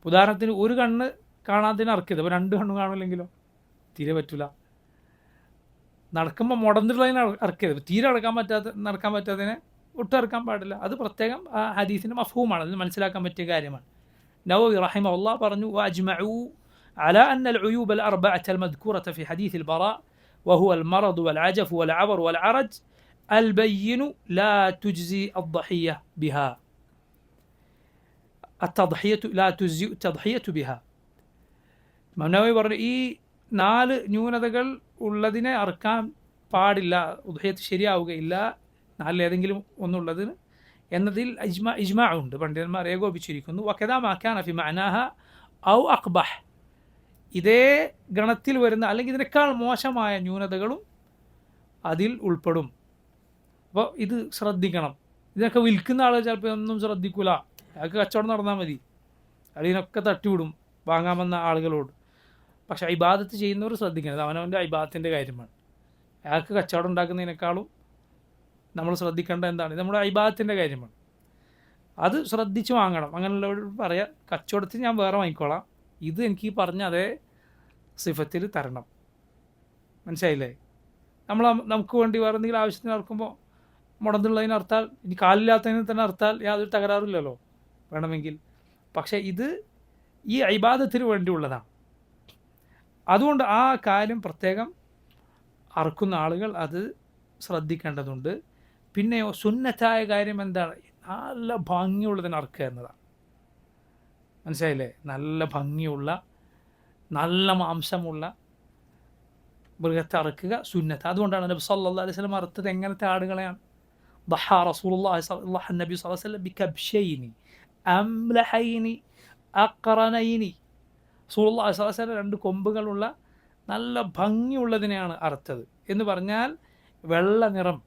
ഉദാഹരണത്തിന് ഒരു കണ്ണ് കാണാത്തതിന് അറക്കരുത്, അപ്പോൾ 2 കണ്ണ് കാണില്ലെങ്കിലോ തീരെ പറ്റില്ല. നടക്കുമ്പോൾ മുടന്നിട്ടുള്ളതിന് അറക്കരുത്, തീരെ നടക്കാൻ പറ്റാത്തതിനെ ഒട്ടും ഇറക്കാൻ പാടില്ല. അത് പ്രത്യേകം ആ ഹദീസിൻ്റെ മഫ്ഹൂമാണ്, അത് മനസ്സിലാക്കാൻ പറ്റിയ കാര്യമാണ്. നവവി റഹിമഹുല്ലാഹ് പറഞ്ഞു വഅജ്മഉ على أن العيوب الأربعة المذكورة في حديث البراء وهو المرض والعجف والعور والعرج البين لا تجزي الضحية بها التضحية لا تجزي التضحية بها. നവവി പറഞ്ഞു ഈ 4 ന്യൂനതകൾ ഉള്ളതിനെ അറക്കാൻ പാടില്ല, ഉദ്ഹിയത്ത് ശരിയാവുകയില്ല, 4 ഏതെങ്കിലും ഒന്നുള്ളതിന് എന്നതിൽ ഇജ്മാ ഉണ്ട്, പണ്ഡിതന്മാർ ഏകോപിച്ചിരിക്കുന്നു. വകദാ മാ കാന ഫി മഅനാഹ ഔ അഖ്ബഹ്, ഇതേ ഗണത്തിൽ വരുന്ന അല്ലെങ്കിൽ ഇതിനേക്കാൾ മോശമായ ന്യൂനതകളും അതിൽ ഉൾപ്പെടും. അപ്പോൾ ഇത് ശ്രദ്ധിക്കണം. ഇതിനൊക്കെ വിൽക്കുന്ന ആൾ ചിലപ്പോൾ ഒന്നും ശ്രദ്ധിക്കില്ല, അയാൾക്ക് കച്ചവടം നടന്നാൽ മതി, അതിനൊക്കെ തട്ടിവിടും വാങ്ങാമെന്ന ആളുകളോട്. പക്ഷേ ഇബാദത്ത് ചെയ്യുന്നവർ ശ്രദ്ധിക്കുന്നത് അവനവൻ്റെ ഇബാദത്തിൻ്റെ കാര്യമാണ്. അയാൾക്ക് കച്ചവടം ഉണ്ടാക്കുന്നതിനേക്കാളും നമ്മൾ ശ്രദ്ധിക്കേണ്ട എന്താണ്? നമ്മുടെ ഇബാദത്തിൻ്റെ കാര്യമാണ്, അത് ശ്രദ്ധിച്ച് വാങ്ങണം. അങ്ങനെയുള്ളവരോട് പറയാം, കച്ചവടത്തിന് ഞാൻ വേറെ വാങ്ങിക്കോളാം, ഇത് എനിക്ക് ഈ പറഞ്ഞ അതേ സിഫത്തിൽ തരണം. മനസ്സിലായില്ലേ? നമുക്ക് വേണ്ടി വേറെ എന്തെങ്കിലും ആവശ്യത്തിന് ഇറക്കുമ്പോൾ മുടന്നുള്ളതിന് അർത്താൽ, ഇനി കാലില്ലാത്തതിന് തന്നെ അർത്താൽ യാതൊരു തകരാറില്ലല്ലോ, വേണമെങ്കിൽ. പക്ഷേ ഇത് ഈ ഇബാദത്തിന് വേണ്ടിയുള്ളതാണ്. അതുകൊണ്ട് ആ കാര്യം പ്രത്യേകം അറക്കുന്ന ആളുകൾ അത് ശ്രദ്ധിക്കേണ്ടതുണ്ട്. പിന്നെയോ സുന്നത്തായ കാര്യം എന്താണ്? നല്ല ഭംഗിയുള്ളതിന് അറക്കുക എന്നതാണ്. മനസ്സിലായില്ലേ? നല്ല ഭംഗിയുള്ള നല്ല മാംസമുള്ള മൃഗത്തെ അറക്കുക സുന്നത്ത്. അതുകൊണ്ടാണ് നബി സല്ലല്ലാഹു അലൈഹി വസല്ലം അറുത്തത് എങ്ങനത്തെ ആടുകളെയാണ്? ദഹാ റസൂലുള്ളാഹി നബി സല്ലല്ലാഹു അലൈഹി വസല്ലം ബികബ്ശൈനി അംലഹൈനി അഖറനൈനി. റസൂലുള്ളാഹി സ്വല്ലല്ലാഹു അലൈഹി വസല്ലം 2 കൊമ്പുകളുള്ള നല്ല ഭംഗിയുള്ളതിനെയാണ് അറുത്തത്. എന്ന് പറഞ്ഞാൽ വെള്ള നിറം,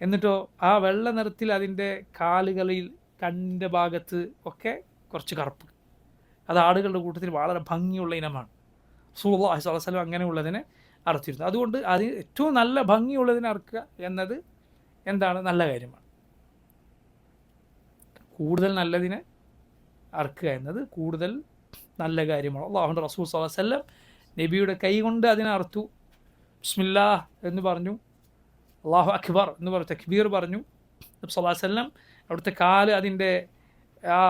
എന്നിട്ടോ ആ വെള്ള നിറത്തിൽ അതിൻ്റെ കാലുകളിൽ കണ്ണിൻ്റെ ഭാഗത്ത് ഒക്കെ കുറച്ച് കറുപ്പ്. അത് ആടുകളുടെ കൂട്ടത്തിൽ വളരെ ഭംഗിയുള്ള ഇനമാണ്. റസൂലുള്ളാഹി സ്വല്ലല്ലാഹു അലൈഹി വസല്ലം അങ്ങനെയുള്ളതിനെ അറുത്തിരുന്നു. അതുകൊണ്ട് അത് ഏറ്റവും നല്ല ഭംഗിയുള്ളതിനെ അറുക്കുക എന്നത് എന്താണ്? നല്ല കാര്യമാണ്. കൂടുതൽ നല്ലതിനെ അറുക്കുക എന്നത് കൂടുതൽ നല്ല കാര്യമാണ്. അല്ലാഹുവിൻ്റെ റസൂൽ സ്വല്ലല്ലാഹു അലൈഹി വസല്ലം നബിയുടെ കൈ കൊണ്ട് അതിനെ അറുത്തു. ബിസ്മില്ലാഹ് എന്ന് പറഞ്ഞു, അല്ലാഹു അക്ബർ എന്ന് പറഞ്ഞു, തക്ബീർ പറഞ്ഞു. നബി സ്വല്ലല്ലാഹു അലൈഹി വസല്ലം അവിടുത്തെ കാല് അതിൻ്റെ ആ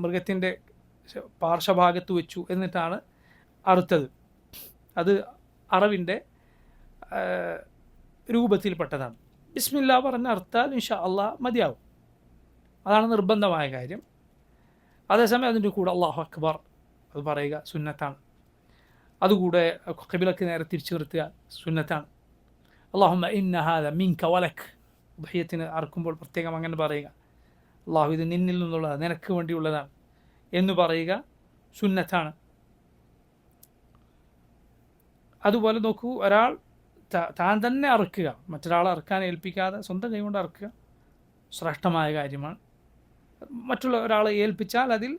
മൃഗത്തിൻ്റെ പാർശ്വഭാഗത്ത് വെച്ചു, എന്നിട്ടാണ് അറുത്തത്. അത് അറവിൻ്റെ രൂപത്തിൽപ്പെട്ടതാണ്. ബിസ്മില്ലാ പറഞ്ഞ് അറുത്താൽ ഇൻഷാ അല്ലാഹ് മതിയാവും, അതാണ് നിർബന്ധമായ കാര്യം. അതേസമയം അതിൻ്റെ കൂടെ അല്ലാഹു അക്ബർ അത് പറയുക സുന്നത്താണ്. അതുകൂടെ ഖിബ്ലക്ക് നേരെ തിരിച്ചു നിർത്തുക സുന്നത്താണ്. അല്ലാഹുമ്മ ഇന്ന ഹാദ മിൻക വലക്, ഉദ്ഹിയത്തിന് അറുക്കുമ്പോൾ പ്രത്യേകം അങ്ങനെ പറയുക, അല്ലാഹു ഇത് നിന്നിൽ നിന്നുള്ളതാണ്, നിനക്ക് വേണ്ടിയുള്ളതാണ് എന്ന് പറയുക സുന്നത്താണ്. അതുപോലെ നോക്കൂ, ഒരാൾ താൻ തന്നെ അറുക്കുക, മറ്റൊരാളെ അറുക്കാൻ ഏൽപ്പിക്കാതെ സ്വന്തം കൈകൊണ്ട് അറുക്കുക ശ്രേഷ്ഠമായ കാര്യമാണ്. മറ്റുള്ള ഒരാളെ ഏൽപ്പിച്ചാൽ അതിൽ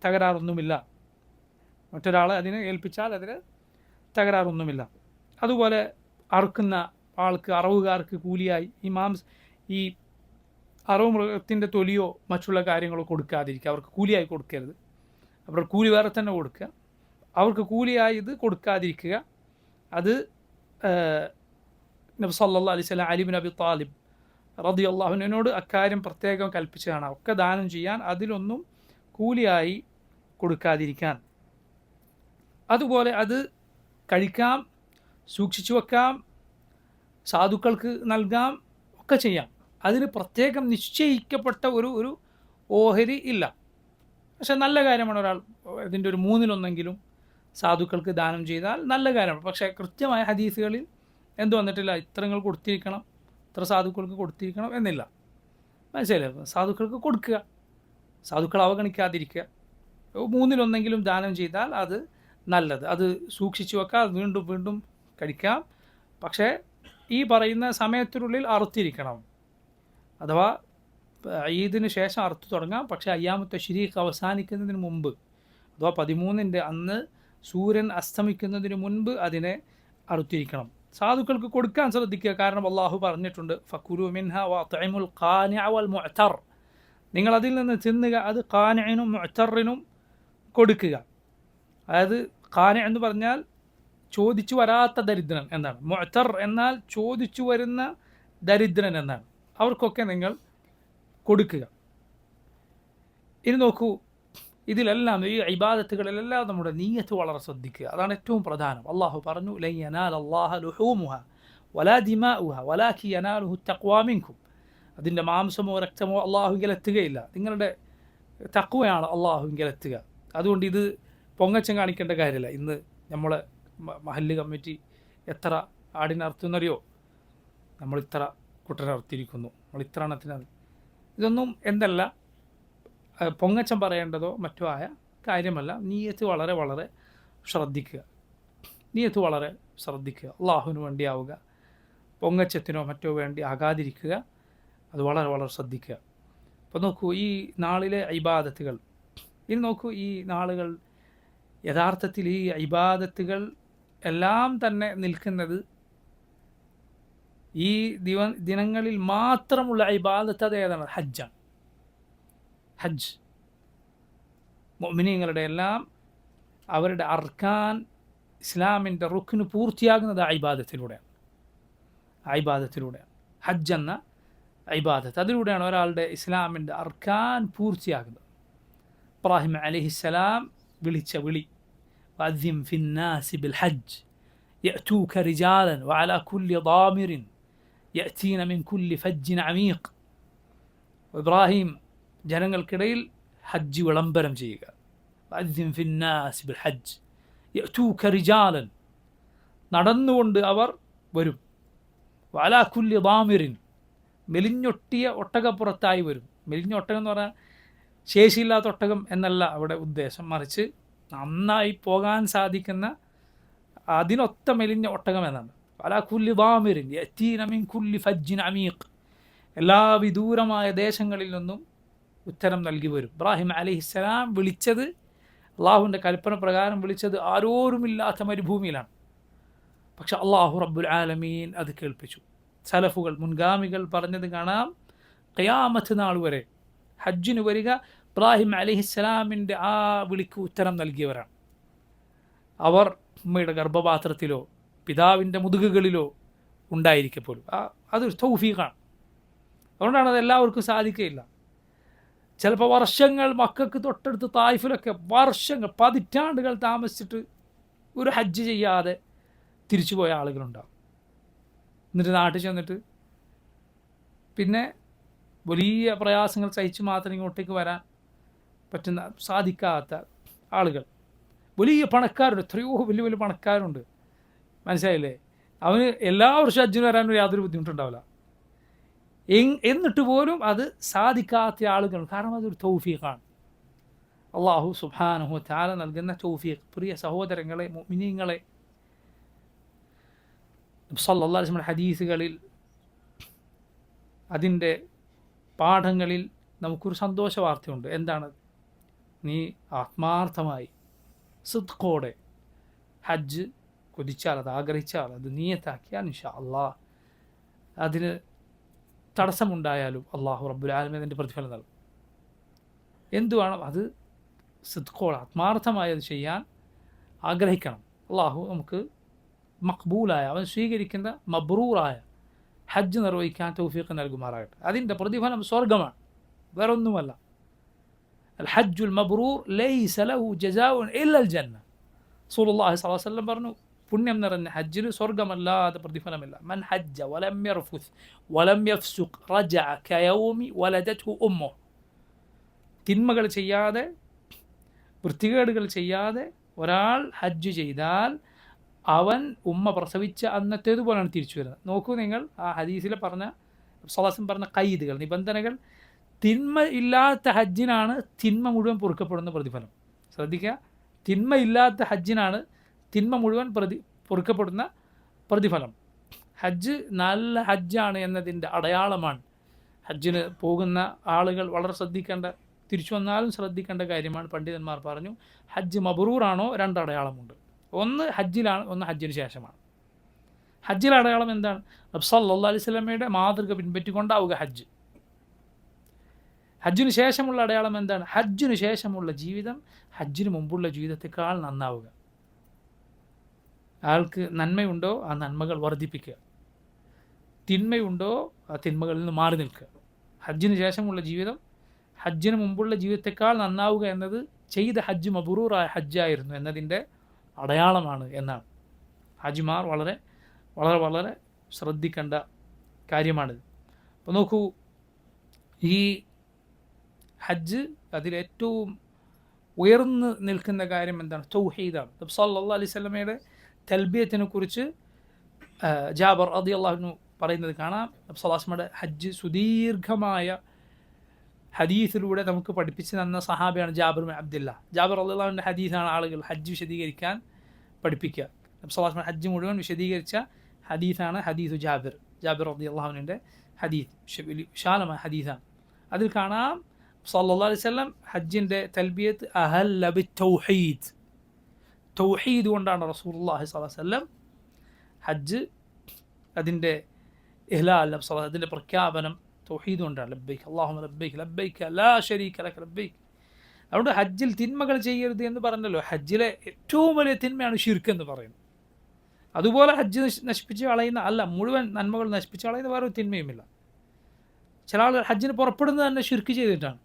തകരാറൊന്നുമില്ല, മറ്റൊരാളെ അതിനെ ഏൽപ്പിച്ചാൽ അതിന് തകരാറൊന്നുമില്ല. അതുപോലെ അറുക്കുന്ന ആൾക്ക്, അറവുകാർക്ക് കൂലിയായി ഈ അറവ് മൃഗത്തിൻ്റെ തൊലിയോ മറ്റുള്ള കാര്യങ്ങളോ കൊടുക്കാതിരിക്കുക, അവർക്ക് കൂലിയായി കൊടുക്കരുത്. അവരുടെ കൂലി വേറെ തന്നെ കൊടുക്കുക, അവർക്ക് കൂലിയായി ഇത് കൊടുക്കാതിരിക്കുക. അത് നബി സല്ലല്ലാഹു അലൈഹി വസല്ലം അലി ഇബ്നു അബി ത്വാലിബ് റളിയല്ലാഹു അൻഹുവിനോട് അക്കാര്യം പ്രത്യേകം കൽപ്പിച്ചതാണ്, ഒക്കെ ദാനം ചെയ്യാൻ, അതിലൊന്നും കൂലിയായി കൊടുക്കാതിരിക്കാൻ. അതുപോലെ അത് കഴിക്കാം, സൂക്ഷിച്ചു വെക്കാം, സാധുക്കൾക്ക് നൽകാം, ഒക്കെ ചെയ്യാം. അതിന് പ്രത്യേകം നിശ്ചയിക്കപ്പെട്ട ഒരു ഓഹരി ഇല്ല. പക്ഷെ നല്ല കാര്യമാണ്, ഒരാൾ ഇതിൻ്റെ ഒരു 1/3 സാധുക്കൾക്ക് ദാനം ചെയ്താൽ നല്ല കാര്യമാണ്. പക്ഷേ കൃത്യമായ ഹദീസുകളിൽ എന്ത് വന്നിട്ടില്ല, ഇത്രങ്ങൾ കൊടുത്തിരിക്കണം, ഇത്ര സാധുക്കൾക്ക് കൊടുത്തിരിക്കണം എന്നില്ല. മനസ്സിലായില്ലേ? സാധുക്കൾക്ക് കൊടുക്കുക, സാധുക്കൾ അവഗണിക്കാതിരിക്കുക. 3/1 ദാനം ചെയ്താൽ അത് നല്ലത്. അത് സൂക്ഷിച്ചു വെക്കുക, വീണ്ടും വീണ്ടും കഴിക്കാം. പക്ഷേ ഈ പറയുന്ന സമയത്തിനുള്ളിൽ അറുത്തിരിക്കണം. അഥവാ ഈദിന് ശേഷം അറുത്തു തുടങ്ങാം. പക്ഷേ അയ്യാമത്തെ ശരീക്ക് അവസാനിക്കുന്നതിന് മുമ്പ്, അഥവാ 13-ൻ്റെ അന്ന് സൂര്യൻ അസ്തമിക്കുന്നതിന് മുൻപ് അതിനെ അറുത്തിരിക്കണം. സാധുക്കൾക്ക് കൊടുക്കാൻ ശ്രദ്ധിക്കുക. കാരണം അള്ളാഹു പറഞ്ഞിട്ടുണ്ട്, ഫക്കുലു മിൻഹ വഅത്ഇമുൽ ഖാനിഅ വൽ മുഅ്തർ, നിങ്ങൾ അതിൽ നിന്ന് തിന്നുക, അത് ഖാനിഇനും മുഅ്തറിനും കൊടുക്കുക. അതായത് ഖാനി എന്ന് പറഞ്ഞാൽ ചോദിച്ചു വരാത്ത ദരിദ്രൻ എന്നാണ്. മുഅ്തർ എന്നാൽ ചോദിച്ചു വരുന്ന ദരിദ്രൻ എന്നാണ്. അവർക്കൊക്കെ നിങ്ങൾ കൊടുക്കുക. ഇനി നോക്കൂ, ഇതിലെല്ലാം ഈ ഇബാദത്തുകളിലെല്ലാം നമ്മുടെ നീയത്ത് വളരെ ശ്രദ്ധിക്കുക. അതാണ് ഏറ്റവും പ്രധാനം. അള്ളാഹു പറഞ്ഞു, ലൻ യനാലല്ലാഹ ലുഹൂമുഹ വലാ ദിമാഉഹ വലാകിൻ യനാലുഹു തഖ്വാ മിൻകും. അതിൻ്റെ മാംസമോ രക്തമോ അള്ളാഹുവിൽ എത്തുകയില്ല, നിങ്ങളുടെ തഖ്വയാണ് അള്ളാഹുവിൽ എത്തുക. അതുകൊണ്ട് ഇത് പൊങ്ങച്ചം കാണിക്കേണ്ട കാര്യമില്ല. ഇന്ന് നമ്മളെ മഹല്ല് കമ്മിറ്റി എത്ര ആടിനറുത്തുന്നറിയോ? നമ്മൾ ഇത്ര കുട്ടനറുത്തിരിക്കുന്നു, നമ്മൾ ഇത്ര എണ്ണത്തിനത്. ഇതൊന്നും എന്തല്ല പൊങ്ങച്ചം പറയേണ്ടതോ മറ്റോ ആയ കാര്യമല്ല. നീയത്ത് വളരെ വളരെ ശ്രദ്ധിക്കുക. നീയത്ത് വളരെ ശ്രദ്ധിക്കുക. അള്ളാഹുവിന് വേണ്ടിയാവുക, പൊങ്ങച്ചത്തിനോ മറ്റോ വേണ്ടി ആകാതിരിക്കുക. അത് വളരെ വളരെ ശ്രദ്ധിക്കുക. അപ്പോൾ നോക്കൂ, ഈ നാളിലെ ഇബാദത്തുകൾ, ഇനി നോക്കൂ, ഈ നാളുകൾ യഥാർത്ഥത്തിൽ ഈ ഇബാദത്തുകൾ എല്ലാം തന്നെ നിൽക്കുന്നത് ഈ ദിനങ്ങളിൽ മാത്രമുള്ള ഇബാദത്ത്. അത് ഏതാണ്? ഹജ്ജാണ്. ഹജ്ജ് മുഅ്മിനീങ്ങളുടെ എല്ലാം അവരുടെ അർക്കാൻ, ഇസ്ലാമിൻ്റെ റുക്ന് പൂർത്തിയാകുന്നത് ഇബാദത്തിലൂടെയാണ്. ഹജ്ജ് എന്ന ഇബാദത്ത്, അതിലൂടെയാണ് ഒരാളുടെ ഇസ്ലാമിൻ്റെ അർക്കാൻ പൂർത്തിയാകുന്നത്. ഇബ്രാഹിം അലൈഹിസ്സലാം വിളിച്ച വിളി, വഅദ്ദിം ഫിന്നാസി ബിൽ ഹജ്ജ് യഅതൂക റിജാലൻ വഅലാ കുല്ലി ളാമിറിൻ യഅതീന മിൻ കുല്ലി ഫജ്ജിൻ അമീഖ്. ഇബ്രാഹിം ജനങ്ങൾക്കിടയിൽ ഹജ്ജ് വിളംബരം ചെയ്യുക. വഅദ്ദിം ഫിന്നാസി ബിൽ ഹജ്ജ് യഅതൂക റിജാലൻ, നടന്നുകൊണ്ട് അവർ വരും. വഅലാ കുല്ലി ളാമിറിൻ, മെലിഞ്ഞൊട്ടിയ ഒട്ടകപ്പുറത്തായി വരും. മെലിഞ്ഞ ഒട്ടകം എന്ന് പറഞ്ഞാൽ ശേഷിയില്ലാത്ത ഒട്ടകം എന്നല്ല അവിടെ ഉദ്ദേശം, മറിച്ച് നന്നായി പോകാൻ സാധിക്കുന്ന അതിനൊത്ത മെലിഞ്ഞ ഒട്ടകം എന്നാണ്. അലാ കുല്ലി ളാമിറിൻ യഅതീന മിൻ കുല്ലി ഫജ്ജിൻ അമീഖ്, എല്ലാ വിദൂരമായ ദേശങ്ങളിൽ നിന്നും ഉത്തരം നൽകി വരും. ഇബ്രാഹിം അലൈഹിസ്സലാം വിളിച്ചത്, അള്ളാഹുവിൻ്റെ കൽപ്പന പ്രകാരം വിളിച്ചത് ആരോരുമില്ലാത്ത മരുഭൂമിയിലാണ്. പക്ഷെ അള്ളാഹു റബ്ബുൽ ആലമീൻ അത് കേൾപ്പിച്ചു. സലഫുകൾ, മുൻഗാമികൾ പറഞ്ഞത് കാണാം, ഖിയാമത്ത് നാൾ വരെ ഹജ്ജിന് വരിക ഇബ്രാഹിം അലൈഹിസ്സലാമിൻ്റെ ആ വിളിക്ക് ഉത്തരം നൽകിയവരാണ്. അവർ ഉമ്മയുടെ ഗർഭപാത്രത്തിലോ പിതാവിൻ്റെ മുതുകുകളിലോ ഉണ്ടായിരിക്കപ്പോലും അതൊരു തൗഫീഖാണ്. അതുകൊണ്ടാണ് അത് എല്ലാവർക്കും സാധിക്കുകയില്ല. ചിലപ്പോൾ വർഷങ്ങൾ മക്കൾക്ക് തൊട്ടടുത്ത് തായിഫിലൊക്കെ വർഷങ്ങൾ, പതിറ്റാണ്ടുകൾ താമസിച്ചിട്ട് ഒരു ഹജ്ജ് ചെയ്യാതെ തിരിച്ചുപോയ ആളുകളുണ്ടാകും. എന്നിട്ട് നാട്ടിൽ ചെന്നിട്ട് പിന്നെ വലിയ പ്രയാസങ്ങൾ സഹിച്ച് മാത്രം ഇങ്ങോട്ടേക്ക് വരാൻ പറ്റുന്ന സാധിക്കാത്ത ആളുകൾ, വലിയ പണക്കാരുണ്ട്, എത്രയോ വലിയ വലിയ പണക്കാരുണ്ട്. മനസ്സിലായില്ലേ? അവന് എല്ലാ വർഷവും ഹജ്ജിന് വരാനും യാതൊരു ബുദ്ധിമുട്ടുണ്ടാവില്ല. എന്നിട്ട് പോലും അത് സാധിക്കാത്ത ആളുകൾ, കാരണം അതൊരു തൗഫീഖാണ്. അള്ളാഹു സുബ്ഹാനഹു തആല നൽകുന്ന തൗഫീഖ്. പ്രിയ സഹോദരങ്ങളെ, മുഅ്മിനീങ്ങളെ, സല്ലല്ലാഹു അലൈഹി വസല്ലം ഹദീസുകളിൽ, അതിൻ്റെ പാഠങ്ങളിൽ നമുക്കൊരു സന്തോഷ വാർത്തയുണ്ട്. എന്താണ്? നീ ആത്മാർത്ഥമായി സിദ്ഖോടെ ഹജ്ജ് കൊതിച്ചാൽ, അത് ആഗ്രഹിച്ചാൽ, അത് നിയത്താക്കിയാൽ ഇൻഷാ അല്ലാഹ് അതിന് തടസ്സമുണ്ടായാലും അള്ളാഹു റബ്ബുൽ ആലമീൻ അതിൻ്റെ പ്രതിഫലം നൽകും. എന്തുവേണം? അത് സിദ്ഖോടെ ആത്മാർത്ഥമായി അത് ചെയ്യാൻ ആഗ്രഹിക്കണം. അള്ളാഹു നമുക്ക് മഖ്ബൂലായ, അവൻ സ്വീകരിക്കുന്ന മബ്റൂറായ ഹജ്ജ് നിർവഹിക്കാൻ തൗഫീഖ് നൽകുമാറാകട്ടെ. അതിൻ്റെ പ്രതിഫലം സ്വർഗമാണ്, വേറൊന്നുമല്ല. അൽ ഹജ്ജുൽ മബ്റൂർ ലൈസ ലഹു ജസാഉൻ ഇല്ലൽ ജന്ന. റസൂലുള്ളാഹി സ്വല്ലല്ലാഹു അലൈഹി വസല്ലം പറഞ്ഞു, പുണ്യം നിറഞ്ഞ ഹജ്ജിന് സ്വർഗമല്ലാതെ പ്രതിഫലമില്ല. മൻ ഹജ്ജ വലം യർഫുസ് വലം യഫ്സുഖ് റജഅ കയൗമി വലദത്ഹു ഉമ്മുഹ്. തിന്മകൾ ചെയ്യാതെ, വൃത്തികേടുകൾ ചെയ്യാതെ ഒരാൾ ഹജ്ജ് ചെയ്താൽ അവൻ ഉമ്മ പ്രസവിച്ച അന്നത്തേതുപോലെയാണ് തിരിച്ചു വരുന്നത്. നോക്കൂ നിങ്ങൾ, ആ ഹദീസിൽ പറഞ്ഞ സല്ലല്ലാഹു പറഞ്ഞ ഖൈദുകൾ, നിബന്ധനകൾ. തിന്മ ഇല്ലാത്ത ഹജ്ജിനാണ് തിന്മ മുഴുവൻ പൊറുക്കപ്പെടുന്ന പ്രതിഫലം. ശ്രദ്ധിക്കുക, തിന്മ ഇല്ലാത്ത ഹജ്ജിനാണ് തിന്മ മുഴുവൻ പൊറുക്കപ്പെടുന്ന പ്രതിഫലം. ഹജ്ജ് നല്ല ഹജ്ജാണ് എന്നതിൻ്റെ അടയാളമാണ്. ഹജ്ജിന് പോകുന്ന ആളുകൾ വളരെ ശ്രദ്ധിക്കേണ്ട, തിരിച്ചു വന്നാലും ശ്രദ്ധിക്കേണ്ട കാര്യമാണ്. പണ്ഡിതന്മാർ പറഞ്ഞു, ഹജ്ജ് മബ്റൂറാണോ രണ്ടടയാളമുണ്ട്. ഒന്ന് ഹജ്ജിലാണ്, ഒന്ന് ഹജ്ജിന് ശേഷമാണ്. ഹജ്ജിലെ അടയാളം എന്താണ്? നബി സല്ലല്ലാഹു അലൈഹി വസല്ലമയുടെ മാതൃക പിൻപറ്റിക്കൊണ്ടാവുക ഹജ്ജ്. ഹജ്ജിന് ശേഷമുള്ള അടയാളം എന്താണ്? ഹജ്ജിന് ശേഷമുള്ള ജീവിതം ഹജ്ജിന് മുമ്പുള്ള ജീവിതത്തെക്കാൾ നന്നാവുക. ആൾക്ക് നന്മയുണ്ടോ ആ നന്മകൾ വർദ്ധിപ്പിക്കുക, തിന്മയുണ്ടോ ആ തിന്മകളിൽ നിന്ന് മാറി നിൽക്കുക. ഹജ്ജിന് ശേഷമുള്ള ജീവിതം ഹജ്ജിന് മുമ്പുള്ള ജീവിതത്തെക്കാൾ നന്നാവുക എന്നത് ചെയ്ത ഹജ്ജ് മബ്റൂറായ ഹജ്ജായിരുന്നു എന്നതിൻ്റെ അടയാളമാണ് എന്നാണ്. ഹാജിമാർ വളരെ വളരെ വളരെ ശ്രദ്ധിക്കേണ്ട കാര്യമാണിത്. അപ്പോൾ നോക്കൂ, ഈ ഹജ്ജ് അതിലേറ്റവും ഉയർന്നു നിൽക്കുന്ന കാര്യം എന്താണ്? തൗഹീദാണ്. നബി സല്ലല്ലാഹു അലൈഹി വസല്ലമയുടെ തൽബിയത്തിനെ കുറിച്ച് ജാബർ റളിയല്ലാഹു അൻഹു പറയുന്നത് കാണാം. നബി സല്ലല്ലാഹു അലൈഹി വസല്ലമയുടെ ഹജ്ജ് സുദീർഘമായ ഹദീസിലൂടെ നമുക്ക് പഠിപ്പിച്ച് തന്ന സഹാബിയാണ് ജാബിർ ബിൻ അബ്ദുല്ല. ജാബിർ റളിയല്ലാഹു അൻഹുവിൻ്റെ ഹദീസാണ് ആളുകൾ ഹജ്ജ് വിശദീകരിക്കാൻ പഠിപ്പിക്കുക. നബി സല്ലല്ലാഹു അലൈഹി വസല്ലം ഹജ്ജ് മുഴുവൻ വിശദീകരിച്ച ഹദീസാണ് ഹദീസു ജാബിർ റളിയല്ലാഹു അൻഹുവിൻ്റെ ഹദീസ്. വിശാലമായ ഹദീസാണ്. അതിൽ കാണാം സല്ലല്ലാഹു അലൈഹി വസല്ലം ഹജ്ജിൻ്റെ തൽബിയത്ത് അഹല്ല ബിത്തൗഹീദ്, തൗഹീദ് കൊണ്ടാണ് റസൂലുള്ളാഹി സ്വല്ലല്ലാഹു അലൈഹി വസല്ലം ഹജ്ജ് അതിൻ്റെ ഇഹ്ലാൽ, അതിൻ്റെ പ്രഖ്യാപനം തൗഹീദ് കൊണ്ടാണ്. ലബ്ബൈക്ക് അല്ലാഹുമ്മ ലബ്ബൈക്ക് ലബ്ബൈക ലാ ശരീക ലക ലബ്ബൈക്ക്. അതുകൊണ്ട് ഹജ്ജിൽ തിന്മകൾ ചെയ്യരുത് എന്ന് പറഞ്ഞല്ലോ. ഹജ്ജിലെ ഏറ്റവും വലിയ തിന്മയാണ് ഷിർക്ക് എന്ന് പറയുന്നത്. അതുപോലെ ഹജ്ജ് നശിപ്പിച്ച് കളയുന്ന അല്ല, മുഴുവൻ നന്മകൾ നശിപ്പിച്ച് കളയുന്ന വേറെ ഒരു തിന്മയുമില്ല. ചില ആളുകൾ ഹജ്ജിന് പുറപ്പെടുന്നത് തന്നെ ഷിർക്ക് ചെയ്തിട്ടാണ്.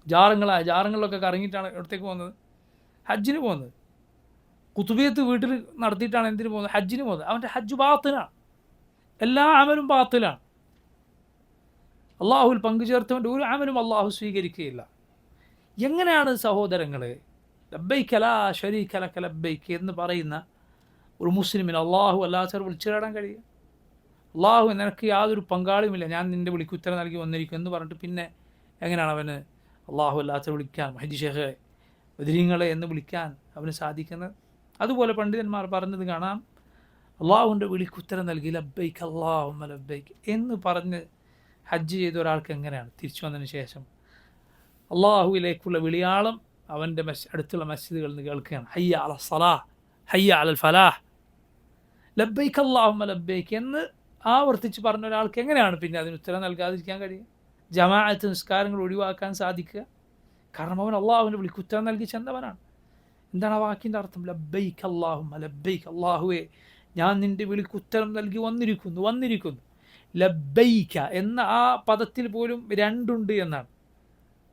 ജാറങ്ങളിലൊക്കെ കറങ്ങിയിട്ടാണ് ഇടത്തേക്ക് പോകുന്നത്, ഹജ്ജിന് പോകുന്നത്. കുത്തുബിയത്ത് വീട്ടിൽ നടത്തിയിട്ടാണ് എന്തിനു പോകുന്നത്? ഹജ്ജിന് പോകുന്നത്. അവൻ്റെ ഹജ്ജ് ബാത്തിലാണ്, എല്ലാ അമലും ബാത്തിലാണ്. അള്ളാഹുവിൽ പങ്കുചേർത്തവൻ്റെ ഒരു അമലും അള്ളാഹു സ്വീകരിക്കുകയില്ല. എങ്ങനെയാണ് സഹോദരങ്ങളെ ലബ്ബൈക ലാ ശരീക ലക ലബ്ബൈക എന്ന് പറയുന്ന ഒരു മുസ്ലിമിന് അള്ളാഹു അല്ലാത്തവർ വിളിച്ചു തേടാൻ കഴിയുക? അള്ളാഹു നിനക്ക് യാതൊരു പങ്കാളിയുമില്ല, ഞാൻ നിൻ്റെ വിളിക്ക് ഉത്തരം നൽകി വന്നിരിക്കും എന്ന് പറഞ്ഞിട്ട് പിന്നെ എങ്ങനെയാണ് അവന് അള്ളാഹു അല്ലാത്തവർ വിളിക്കാൻ, മഹദി ഷേഖെ, ബദരീങ്ങളെ എന്ന് വിളിക്കാൻ അവന് സാധിക്കുന്നത്? അതുപോലെ പണ്ഡിതന്മാർ പറഞ്ഞത് കാണാം, അള്ളാഹുവിൻ്റെ വിളിക്ക് ഉത്തരം നൽകി ലബ്ബൈക അല്ലാഹുമ്മ ലബ്ബൈക എന്ന് പറഞ്ഞ് ഹജ്ജ് ചെയ്ത ഒരാൾക്ക് എങ്ങനെയാണ് തിരിച്ചു വന്നതിന് ശേഷം അള്ളാഹുവിലേക്കുള്ള വിളിയാളം അവൻ്റെ അടുത്തുള്ള മസ്ജിദുകളിൽ നിന്ന് കേൾക്കുകയാണ്, ഹയ്യ അല സലാഹ്, ഹയ്യ അലൽ ഫലാഹ്, ലബ്ബൈക അല്ലാഹുമ്മ ലബ്ബൈക എന്ന് ആവർത്തിച്ച് പറഞ്ഞ ഒരാൾക്ക് എങ്ങനെയാണ് പിന്നെ അതിന് ഉത്തരം നൽകാതിരിക്കാൻ കഴിയുക? ജമാഅത്ത് നിസ്കാരങ്ങൾ ഒഴിവാക്കാൻ സാധിക്കുക? കാരണം അവൻ അള്ളാഹുവിൻ്റെ വിളിക്ക് ഉത്തരം നൽകി ചെന്നവനാണ്. എന്താണ് ആ വാക്കിൻ്റെ അർത്ഥം? ലബ്ബൈക അല്ലാഹുമ്മ ലബ്ബൈക, അള്ളാഹുവേ ഞാൻ നിൻ്റെ വിളിക്ക് ഉത്തരം നൽകി വന്നിരിക്കുന്നു. ലബ്ബൈക എന്ന ആ പദത്തിൽ പോലും രണ്ടുണ്ട് എന്നാണ്,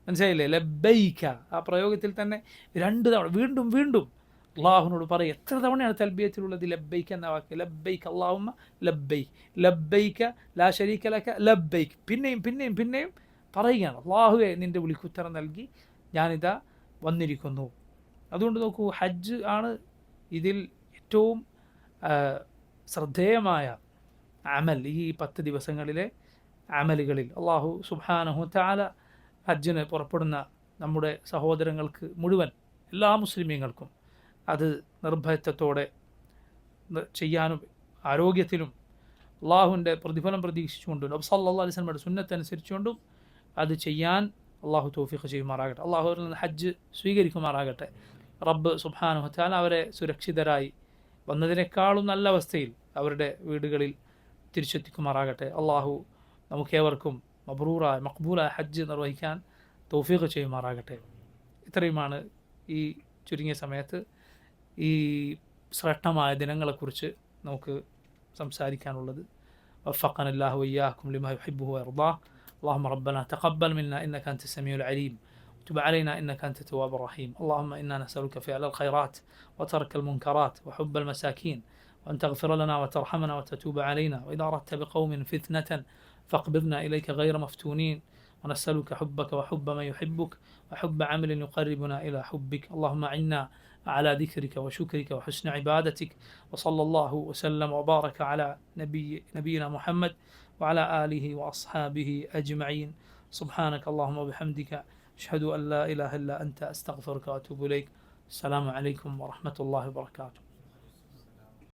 മനസ്സിലായില്ലേ? ലബ്ബൈക ആ പ്രയോഗത്തിൽ തന്നെ രണ്ട് തവണ വീണ്ടും വീണ്ടും അള്ളാഹുവിനോട് പറയും. എത്ര തവണയാണ് തൽബിയത്തിലുള്ളത് ലബ്ബൈക എന്ന വാക്ക്? ലബ്ബൈക അല്ലാഹുമ്മ ലബ്ബൈക, ലബ്ബൈക ലാ ശരീക ലക ലബ്ബൈക. പിന്നെയും പിന്നെയും പിന്നെയും പറയുകയാണ്, അള്ളാഹുവെ നിൻ്റെ വിളിക്കുത്തരം നൽകി ഞാനിതാ വന്നിരിക്കുന്നു. അതുകൊണ്ട് നോക്കൂ, ഹജ്ജ് ആണ് ഇതിൽ ഏറ്റവും ശ്രദ്ധേയമായ അമൽ. ഈ 10 ദിവസങ്ങളിലെ അമലുകളിൽ അള്ളാഹു സുബ്ഹാനഹു തആല ഹജ്ജിന് പുറപ്പെടുന്ന നമ്മുടെ സഹോദരങ്ങൾക്ക് മുഴുവൻ, എല്ലാ മുസ്ലിമീങ്ങൾക്കും അത് നിർഭയത്വത്തോടെ ചെയ്യാനും ആരോഗ്യത്തിലും അള്ളാഹുവിൻ്റെ പ്രതിഫലം പ്രതീക്ഷിച്ചുകൊണ്ടും നബി സല്ലല്ലാഹു അലൈഹി വസല്ലമയുടെ സുന്നത്തനുസരിച്ചുകൊണ്ടും അത് ചെയ്യാൻ അള്ളാഹു തൗഫീഖ് ചെയ്യുമാറാകട്ടെ. അള്ളാഹു അവരിൽ നിന്ന് ഹജ്ജ് സ്വീകരിക്കുമാറാകട്ടെ. റബ്ബ് സുബ്ഹാനഹു തആല അവരെ സുരക്ഷിതരായി വന്നതിനേക്കാളും നല്ല അവസ്ഥയിൽ അവരുടെ വീടുകളിൽ തിരിച്ചെത്തിക്കുമാറാകട്ടെ. അള്ളാഹു നമുക്കേവർക്കും മഖ്ബൂലായ ഹജ്ജ് നിർവഹിക്കാൻ തൗഫീഖ് ചെയ്യുമാറാകട്ടെ. ഇത്രയുമാണ് ഈ ചുരുങ്ങിയ സമയത്ത് ഈ ശ്രേഷ്ഠമായ ദിനങ്ങളെക്കുറിച്ച് നമുക്ക് സംസാരിക്കാനുള്ളത്. വഫഖനല്ലാഹു വഇയ്യാകും ലിമാ യുഹിബ്ബുഹു വയർദാഹ്. اللهم ربنا تقبل منا إنك أنت السميع العليم وتب علينا إنك أنت التواب الرحيم. اللهم إنا نسألك فعل الخيرات وترك المنكرات وحب المساكين، وأن تغفر لنا وترحمنا وتتوب علينا، وإذا أردت بقوم فتنة فاقبضنا إليك غير مفتونين، ونسألك حبك وحب من يحبك وحب عمل يقربنا إلى حبك. اللهم أعنا على ذكرك وشكرك وحسن عبادتك. وصلى الله وسلم وبارك على نبينا محمد وعلى آله وأصحابه أجمعين. سبحانك اللهم وبحمدك أشهد أن لا إله إلا أنت أستغفرك وأتوب إليك. السلام عليكم ورحمة الله وبركاته.